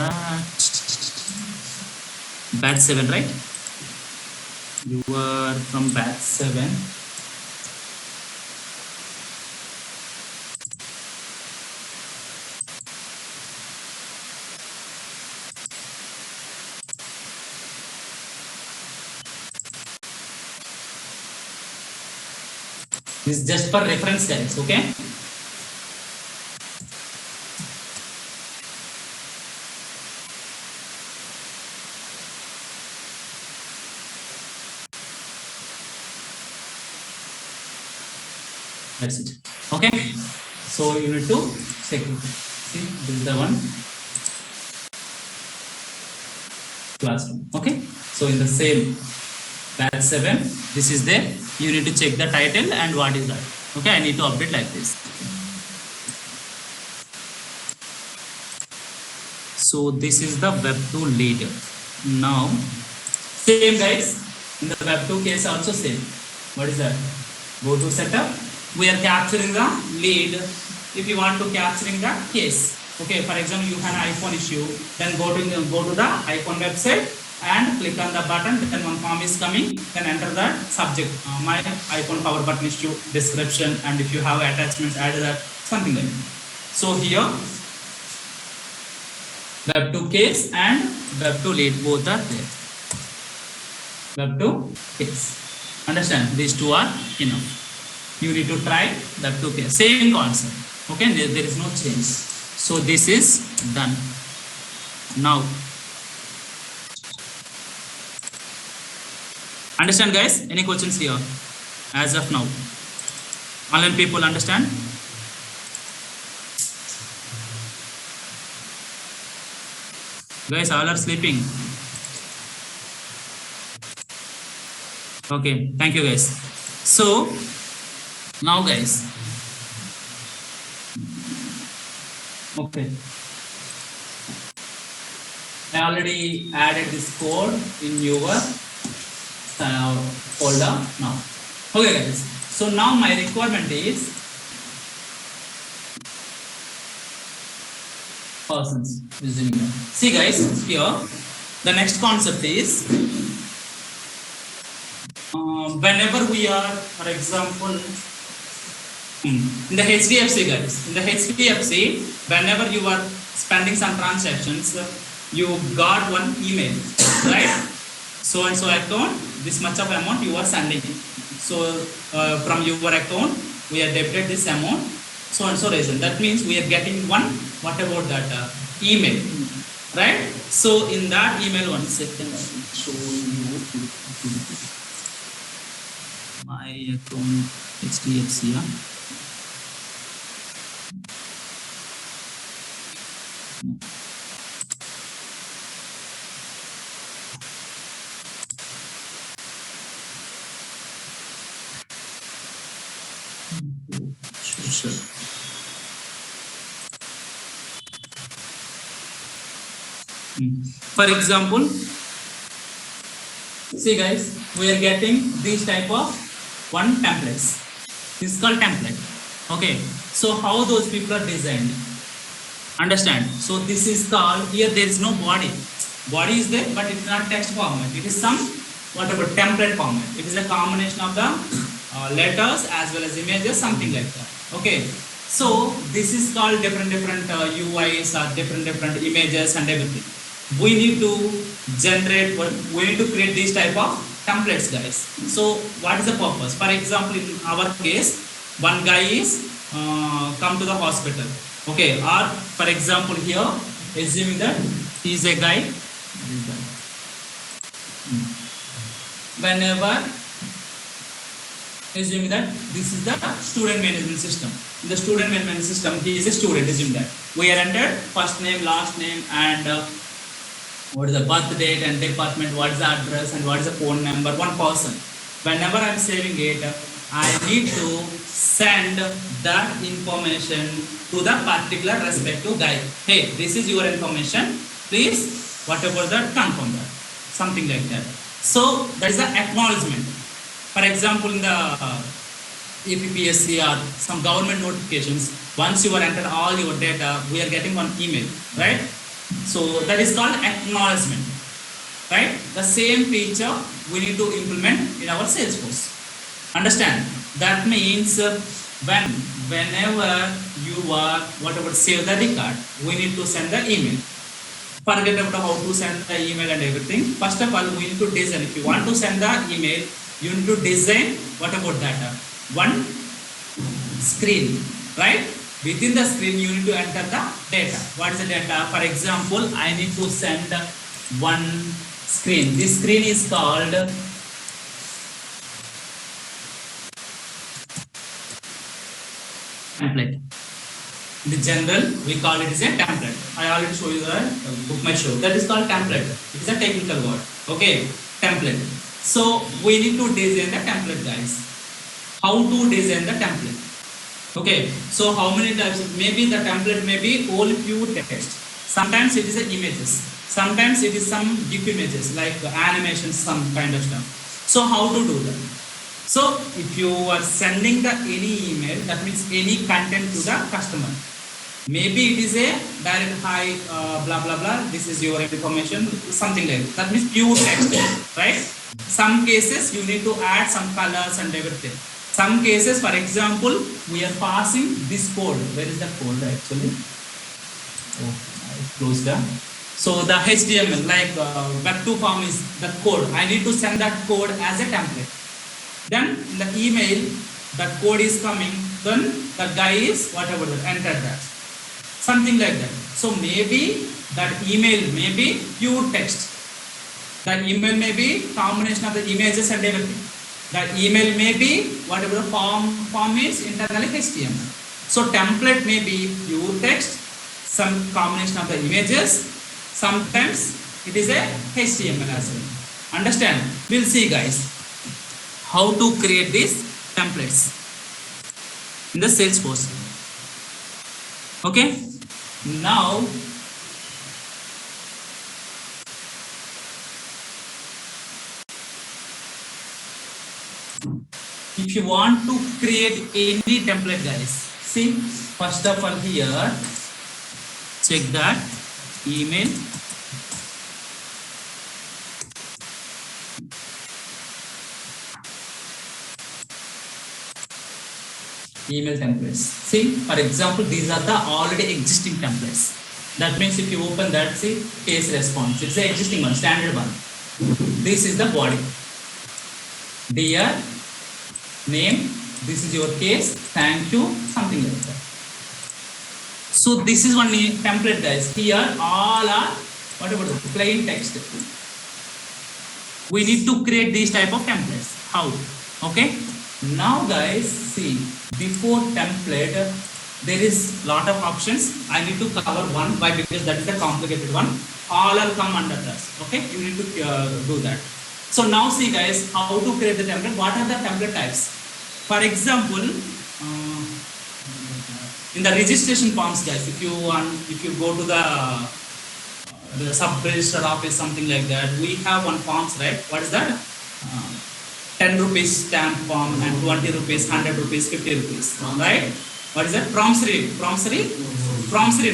batch 7, right? You are from batch 7. This is just for reference, guys, okay? That's it. Okay? So you need to check it. See, this is the one. Classroom. Okay? So in the same batch 7, this is there. You need to check the title and what is that. Okay, I need to update like this. So this is the Web2 lead. Now, same guys, in the Web2 case also same. What is that? Go to setup. We are capturing the lead. If you want to capturing the case. Okay, for example, you have an iPhone issue, then go to the iPhone website and click on the button, then one form is coming, then enter the subject, my iPhone power button issue, description, and if you have attachments, add that, something like that. So here, Web2 case and Web2 lead, both are there. Web2 case. Understand? These two are enough. You need to try Web2 case. Same concept. Okay, there is no change. So this is done. Now, understand, guys? Any questions here? As of now, online people understand? Guys, all are sleeping. Okay, thank you, guys. So now, guys, okay, I already added this code in your folder now. Okay, guys. So now my requirement is persons using that. See guys, here the next concept is whenever we are, for example, in the HDFC guys, in the HDFC, whenever you are spending some transactions, you got one email, right? So and so account, this much of amount you are sending. So from your account, we are debited this amount, so and so reason. That means we are getting one, what about that email, right? So in that email, 1 second, I will show you my account HDFC. Sure. For example, see guys, we are getting these type of one templates. This is called template. Okay, so how those people are designed? Understand? So this is called, here there is no body. Body is there, but it's not text format. It is some whatever template format. It is a combination of the letters as well as images, something like that. Okay, so this is called different UIs or different images and everything. We need to generate, we need to create these type of templates guys. So what is the purpose? For example, in our case, one guy is come to the hospital, okay, or for example here, assuming that he is a guy, whenever assuming that this is the student management system. In the student management system, he is a student, assume that we are entered first name, last name, and what is the birth date and department, what is the address and what is the phone number, one person. Whenever I am saving it, I need to send that information to the particular respective guy. Hey, this is your information, please whatever that, confirm that, something like that. So that is the acknowledgement. For example, in the APPSC or some government notifications, once you are entered all your data, we are getting one email, right? So that is called acknowledgement, right? The same feature we need to implement in our Salesforce. Understand? That means whenever you are whatever save the record, we need to send the email. Forget about how to send the email and everything. First of all, we need to design. If you want to send the email, you need to design what about that? One screen, right? Within the screen, you need to enter the data. What is the data? For example, I need to send one screen. This screen is called template. In the general, we call it as a template. I already show you the book my show. That is called template. It is a technical word. Okay, template. So we need to design the template, guys. How to design the template? Okay, so how many types? Maybe the template may be all pure text. Sometimes it is images. Sometimes it is some GIF images like animations, some kind of stuff. So how to do that? So if you are sending the any email, that means any content to the customer. Maybe it is a direct hi, blah blah blah. This is your information, something like that. That means pure text, right? Some cases you need to add some colors and everything. Some cases, for example, we are passing this code. Where is the code actually? Oh, I closed that. So the HTML, like Web2 form is the code. I need to send that code as a template. Then in the email, that code is coming. Then the guy is whatever that entered that. Something like that. So maybe that email may be pure text. That email may be combination of the images and everything. That email may be whatever the form is internally HTML. So template may be pure text, some combination of the images. Sometimes it is a HTML as well. Understand? We'll see, guys, how to create these templates in the Salesforce. Okay. Now if you want to create any template, guys, see, first of all here, check that email templates. See, for example, these are the already existing templates. That means if you open that, see, case response, it's the existing one, standard one. This is the body. Dear, name, this is your case, thank you, something like that. So this is one template, guys. Here all are whatever plain text. We need to create these type of templates. How? Okay. Now, guys, see, before template, there is lot of options. I need to cover one. Why? Because that is the complicated one. All will come under this. Okay. You need to do that. So now, see, guys, how to create the template. What are the template types? For example, in the registration forms, guys, if you go to the sub-register office, something like that, we have one forms, right? What is that? 10 rupees stamp form and 20 rupees, 100 rupees, 50 rupees, right? What is that? Promissory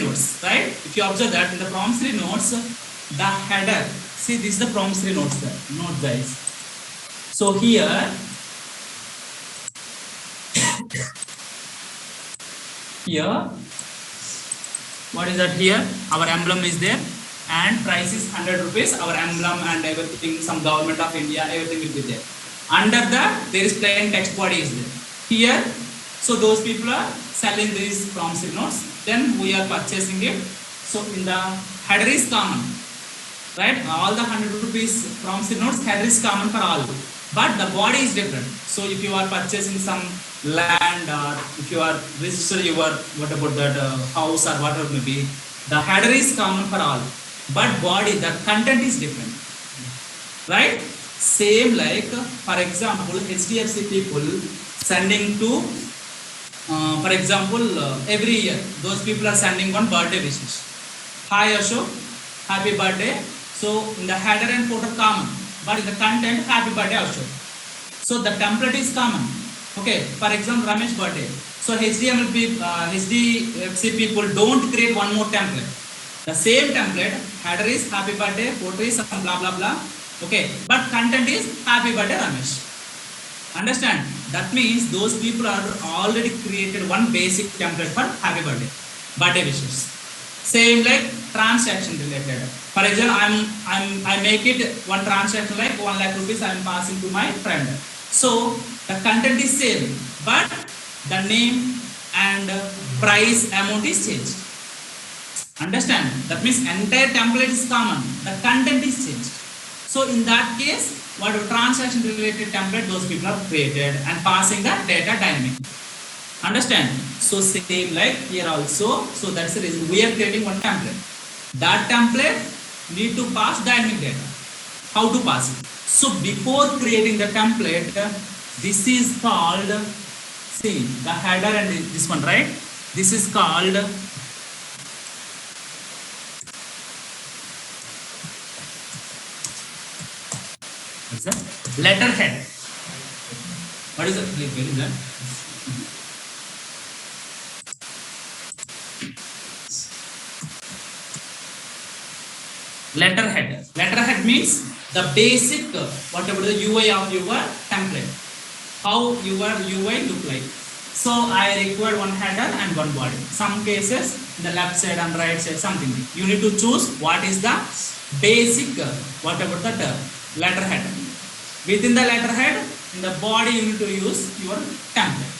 notes, right? If you observe that in the promissory notes, the header, see, this is the promissory note, guys. So here, what is that here? Our emblem is there and price is 100 rupees. Our emblem and everything, some government of India, everything will be there. Under that, there is plain text body is there. Here, so those people are selling these promissory notes. Then we are purchasing it. So in the header is common, right? All the 100 rupees promissory notes, header is common for all. But the body is different. So if you are purchasing some land or if you are registering your what about that house or whatever may be, the header is common for all. But body, the content is different, right? Same like, for example, HDFC people sending to, for example, every year, those people are sending one birthday wishes. Hi Ashok, happy birthday. So in the header and footer common, but in the content, happy birthday Ashok. So the template is common. Okay, for example, Ramesh birthday. So HDFC people don't create one more template. The same template, header is happy birthday, footer is some blah blah blah. Okay, but content is happy birthday Ramesh. Understand? That means those people are already created one basic template for happy birthday wishes. Same like transaction related. For example, I make it one transaction like 1 lakh rupees I am passing to my friend. So the content is same, but the name and price amount is changed. Understand? That means entire template is common. The content is changed. So in that case, what transaction related template those people have created and passing the data dynamically. Understand? So same like here also. So that's the reason we are creating one template. That template need to pass dynamic data. How to pass it? So before creating the template, this is called, see, the header and this one, right? This is called letterhead. What is that? Where is that? Letterhead. Letterhead means the basic, whatever the UI of your template. How your UI look like. So I require one header and one body. Some cases, the left side and right side, something. You need to choose what is the basic, whatever that letterhead. Within the letterhead, in the body, you need to use your template.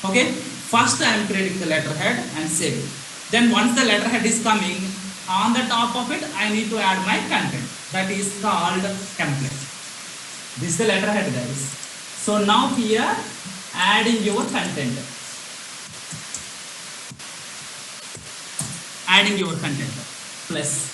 Okay. First, I am creating the letterhead and save it. Then once the letterhead is coming, on the top of it, I need to add my content. That is called template. This is the letterhead, guys. So now here, adding your content. Adding your content plus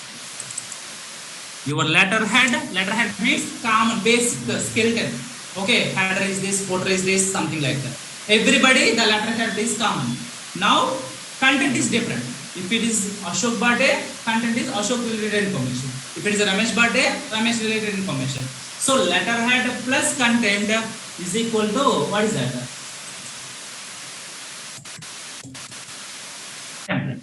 your letterhead. Letterhead means common basic skeleton. Okay, header is this, footer is this, something like that. Everybody, the letterhead is common. Now, content is different. If it is Ashok birthday, content is Ashok related information. If it is a Ramesh birthday, Ramesh related information. So letterhead plus content is equal to, what is that? Template.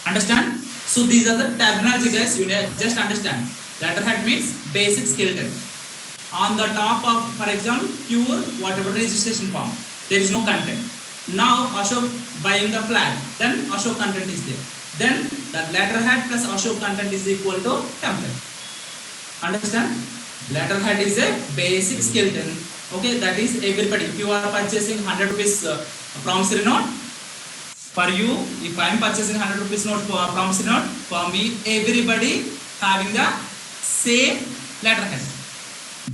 Understand? So these are the terminology, guys. You just understand. Letterhead means basic skeleton. On the top of, for example, pure whatever registration form, there is no content. Now Ashok buying the flag, then Ashok content is there. Then the letterhead plus Ashok content is equal to template. Understand? Letterhead is a basic skeleton. Okay, that is everybody. If you are purchasing 100 rupees promissory note, for you, if I am purchasing 100 rupees note for promissory note, for me, everybody having the same letterhead.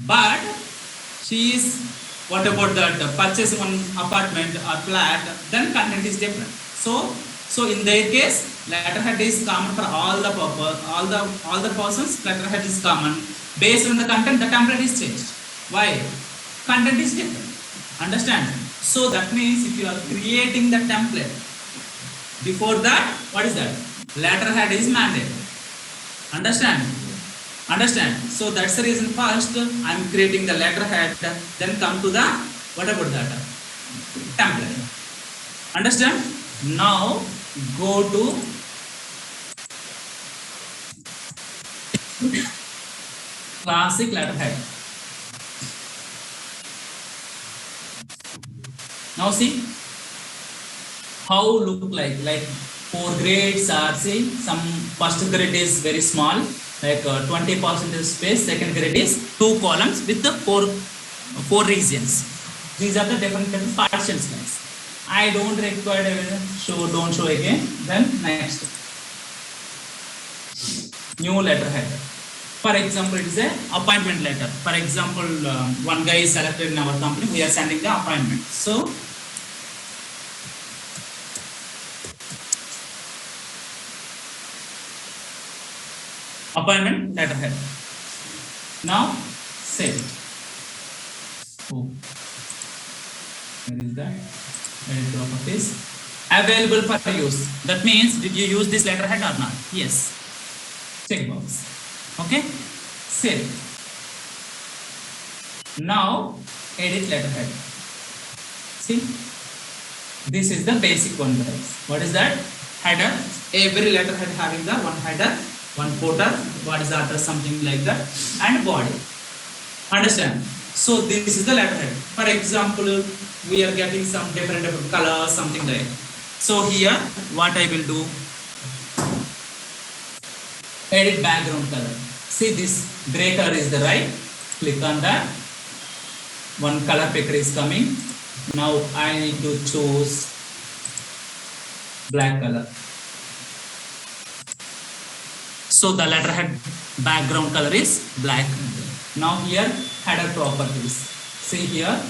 But she is, what about that purchasing one apartment or flat, then content is different. So in their case, letterhead is common for all the purpose, all the persons. Letterhead is common. Based on the content, the template is changed. Why? Content is different. Understand? So that means if you are creating the template, before that, what is that? Letterhead is mandated. Understand? Understand? So that's the reason first I am creating the letterhead, then come to the, what about that? Template. Understand? Now go to classic letterhead. Now see how look like 4 grades are, see, some first grade is very small, like 20% space, second grade is 2 columns with the 4 regions. These are the different partitions, guys. I don't require everything, don't show again. Then next, new letterhead. For example, it is a appointment letter. For example, one guy is selected in our company, we are sending the appointment. So appointment letterhead. Now save. Oh, where is that? Edit properties. Available for use. That means, did you use this letterhead or not? Yes. Checkbox. Okay. Save. Now edit letterhead. See, this is the basic one, guys. What is that? Header. Every letterhead having the one header, one footer, what is the address, something like that, and body. Understand? So this is the letterhead. For example, we are getting some different colors, something like. So here, what I will do? Edit background color. See, this gray color is the right. Click on that. One color picker is coming. Now I need to choose black color. So the letterhead background color is black. Now here, header properties. See here,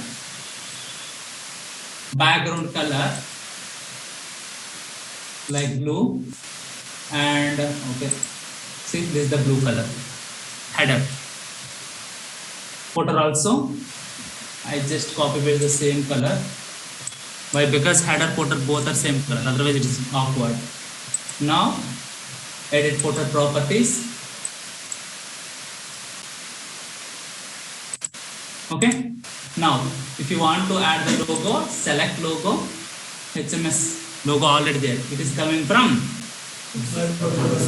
background color like blue, and okay, see, this is the blue color. Header. Footer also, I just copy paste the same color. Why? Because header, footer both are same color, otherwise it is awkward. Now edit footer properties. Okay. Now if you want to add the logo, select logo. HMS logo already there. It is coming from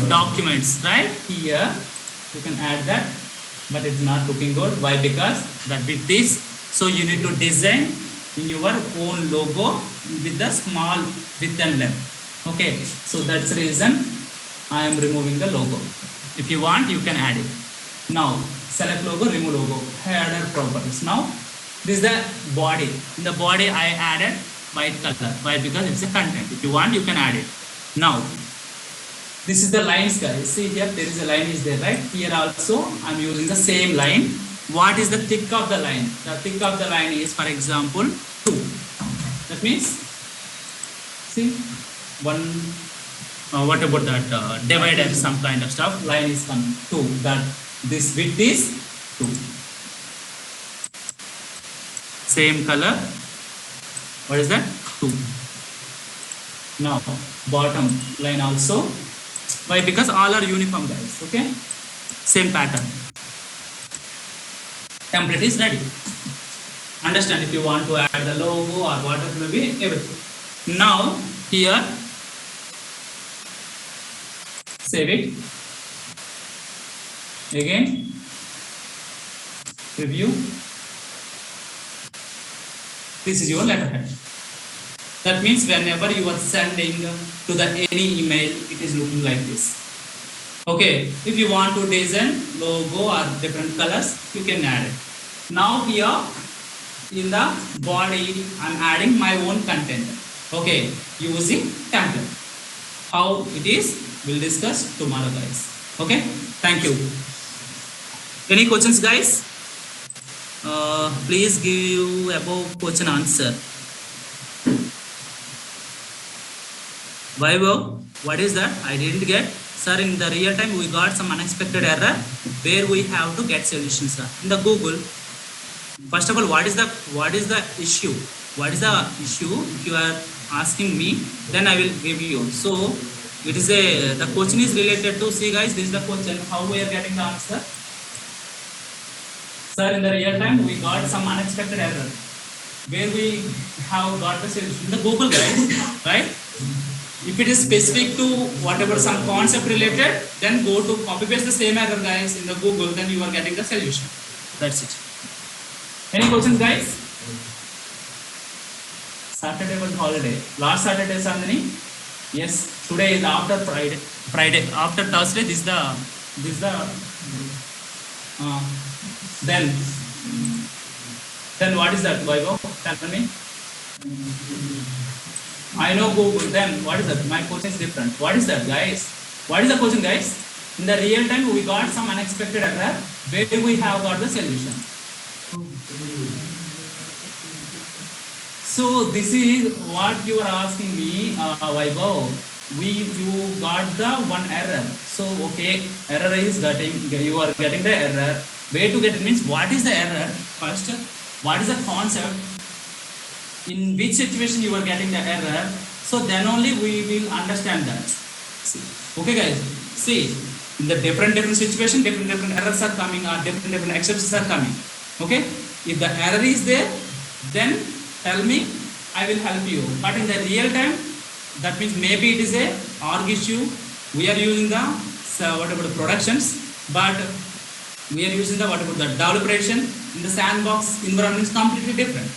documents, right? Here you can add that, but it's not looking good. Why? Because that with this, so you need to design your own logo with the small width and length. Okay, so that's the reason I am removing the logo. If you want, you can add it. Now select logo, remove logo, header properties. Now this is the body. In the body I added white color. Why? Because it's a content. If you want, you can add it. Now this is the lines, guys. See here, there is a line is there, right? Here also I'm using the same line. What is the thick of the line? The thick of the line is, for example, 2. That means, see, one, what about that divider, some kind of stuff, line is coming 2, that this width is 2. Same color, what is that? 2. Now bottom line also. Why? Because all are uniform, guys. Okay, same pattern. Template is ready. Understand? If you want to add the logo or what it will be, everything. Now here Save it. Again, review. This is your letterhead. That means whenever you are sending to the any email, it is looking like this. Okay, if you want to design logo or different colors, you can add it. Now here in the body, I'm adding my own content. Okay, using template. How it is, we'll discuss tomorrow, guys. Okay, thank you. Any questions, guys? Please give above question answer. Vaibhav, what is that? I didn't get. Sir, in the real time, we got some unexpected error where we have to get solutions, sir. In the Google, first of all, what is the issue? What is the issue? If you are asking me, then I will give you. So it is the question is related to, see guys, this is the question, how we are getting the answer. Sir, in the real time, we got some unexpected error where we have got the solution. In the Google, guys, right? If it is specific to whatever some concept related, then go to copy paste the same error, guys, in the Google, then you are getting the solution. That's it. Any questions, guys? Saturday was holiday. Last Saturday, Sandhani? Yes. Today is after Friday after Thursday. This is the then what is that, Vaibhav? Tell me. I know Google. Then what is that? My question is different. What is that, guys? What is the question, guys? In the real time, we got some unexpected error where we have got the solution. So this is what you are asking me, Vaibhav. You got the one error. So okay, error is you are getting the error. Way to get it means what is the error first? What is the concept? In which situation you are getting the error? So then only we will understand that. Okay, guys. See, in the different situation, different errors are coming, or different exceptions are coming. Okay. If the error is there, then tell me, I will help you. But in the real time, that means maybe it is a org issue. We are using the whatever productions, but we are using the whatever the development in the sandbox environment is completely different.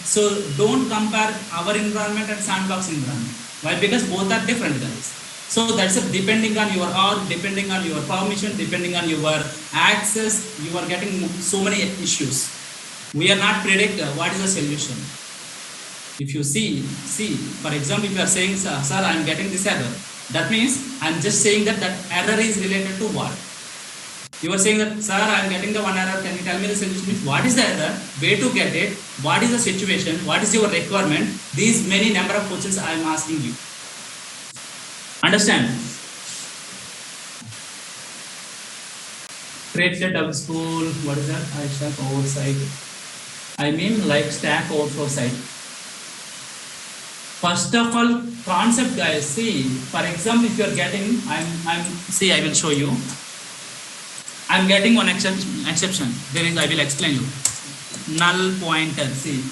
So don't compare our environment and sandbox environment. Why? Because both are different, guys. So that's it. Depending on your org, depending on your permission, depending on your access, you are getting so many issues. We are not predict what is the solution. If you see, for example, if you are saying, sir, I am getting this error, that means I am just saying that error is related to what? You are saying that, sir, I am getting the one error, can you tell me the solution? Means what is the error, where to get it, what is the situation, what is your requirement? These many number of questions I am asking you. Understand? Create a double spool, what is that? I stack oversight. I mean like stack overflow site. First of all, concept, guys, see, for example, if you are getting, see, I will show you. I'm getting one exception. There is, I will explain you. Null pointer, see.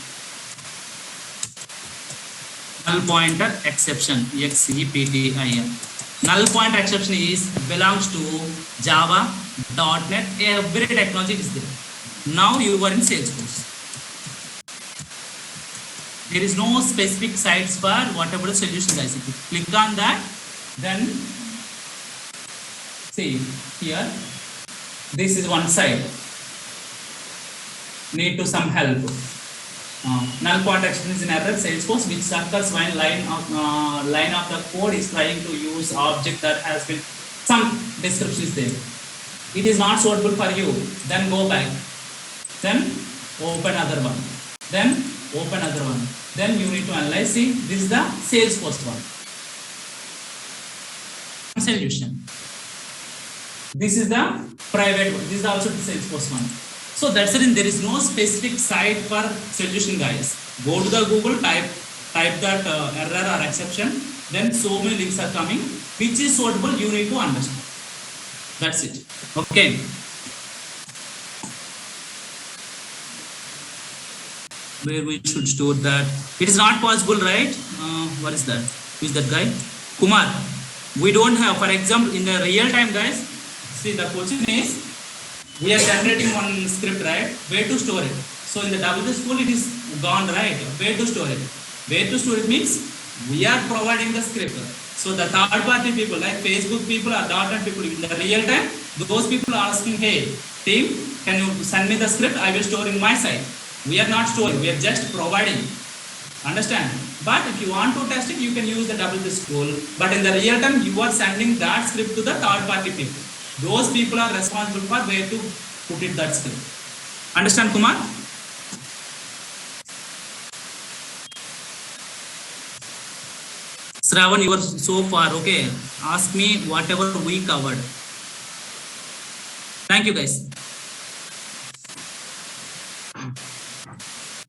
Null pointer exception, exception. Null pointer exception belongs to Java, .NET, every technology is there. Now you are in Salesforce. There is no specific sites for whatever the solution, guys. If you click on that, then see here, this is one site. Need to some help. Null pointer exception is an error Salesforce which occurs when line of the code is trying to use object that has been some description is there. It is not suitable for you. Then go back. Then open other one. Then open other one. Then you need to analyze. See, this is the Salesforce one. Solution. This is the private one. This is also the Salesforce one. So that's it. There is no specific site for solution, guys. Go to the Google, type that error or exception. Then so many links are coming. Which is suitable, you need to understand. That's it. Okay. Where we should store that. It is not possible, right? What is that? Who is that guy? Kumar. We don't have, for example, in the real time, guys, see the question is, we are generating one script, right? Where to store it? So in the WP school, it is gone, right? Where to store it? Where to store it means we are providing the script. So the third party people like Facebook people or .NET people in the real time, those people are asking, hey, team, can you send me the script? I will store in my site. We are not storing, we are just providing. Understand? But if you want to test it, you can use the WP school. But in the real time, you are sending that script to the third party people. Those people are responsible for where to put it that script. Understand, Kumar? Shravan, you are so far. Okay, ask me whatever we covered. Thank you, guys.